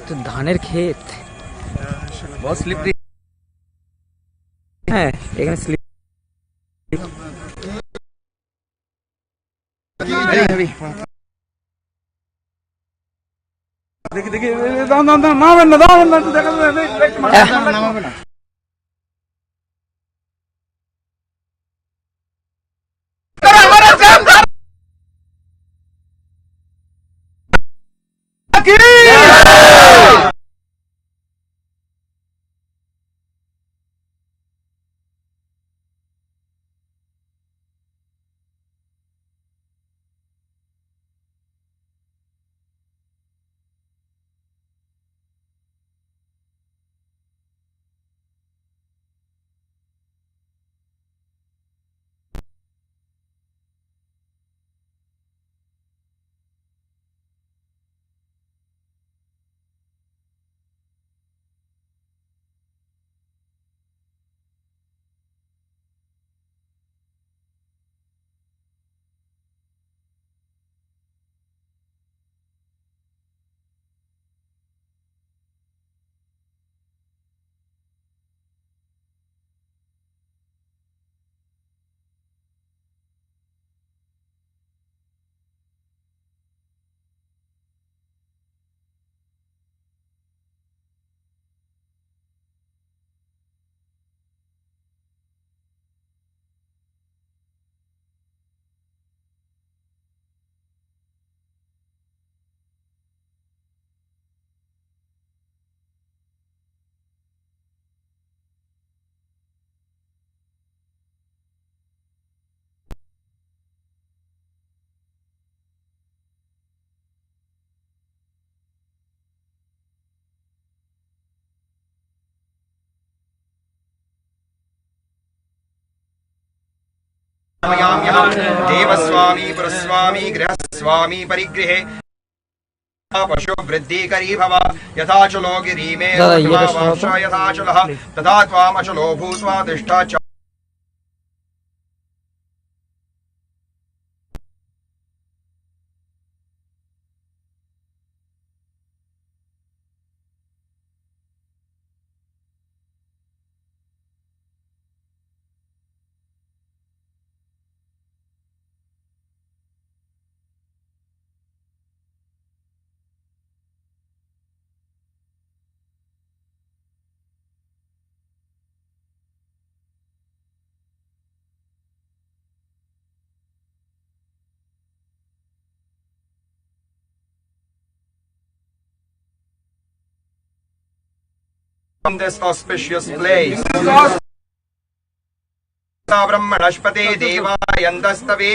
তো ধানের ক্ষেত बहुत स्लिपरी. হ্যাঁ এখানে স্লিপ देखिए दाम मारবেন না দেখা নামাবেন না. देवस्वामी पुरस्वामी गृहस्वामी परिगृहे पशु वृद्धिकरी भव यथा चलो गिरी मे वंशा यथा चलः तथा त्वामचलो भूत्वा तिष्ठा च from this auspicious place. Brahmanashpate Devayandastave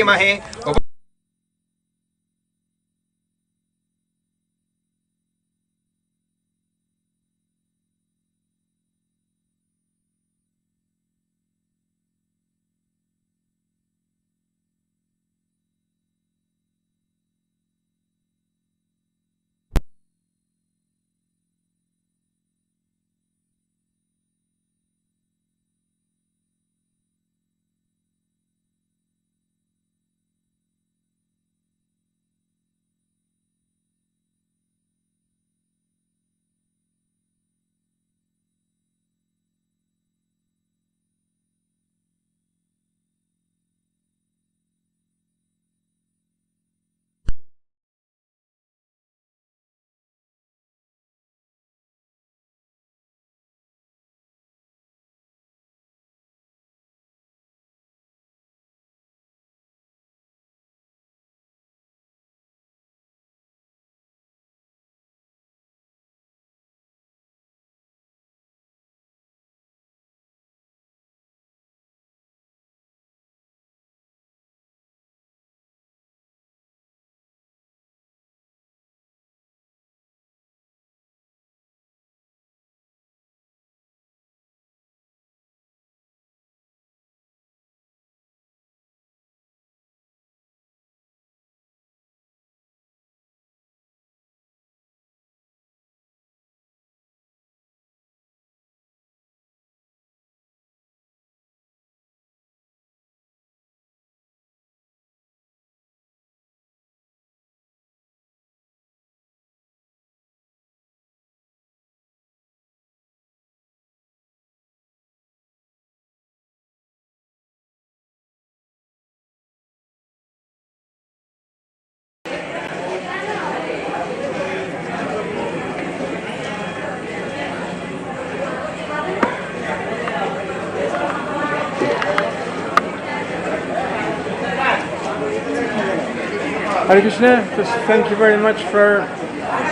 Hare Krishna, just thank you very much for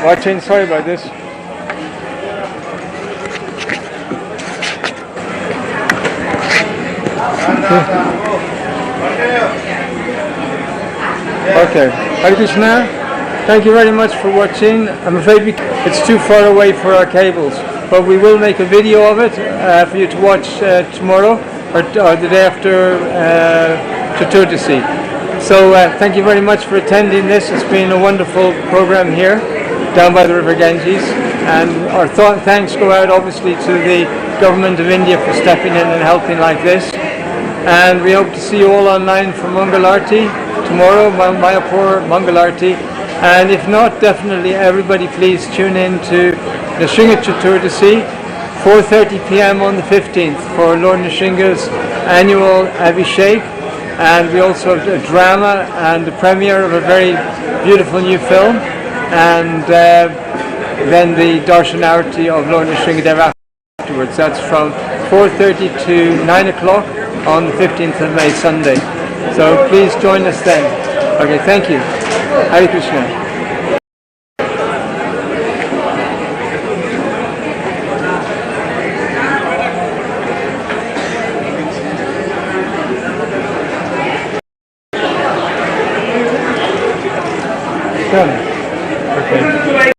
watching. Sorry about this. Okay, Hare Krishna, thank you very much for watching. I'm afraid it's too far away for our cables, but we will make a video of it for you to watch tomorrow or the day after Chaturdasi. So thank you very much for attending this. It's been a wonderful program here down by the River Ganges, and our thanks go out obviously to the Government of India for stepping in and helping like this. And we hope to see you all online for Mangal Arti tomorrow, Mayapur Mangal Arti. And if not, definitely everybody please tune in to Nrsimha Chaturdasi, 4:30 p.m. on the 15th for Lord Nrsimha's annual Abhishek. And we also have a drama and the premiere of a very beautiful new film, and then the Darshanarati of Lord Nrsimhadev afterwards. That's from 4:30 to 9 o'clock on the 15th of May, Sunday. So please join us then. Okay, thank you. Hare Krishna. Okay.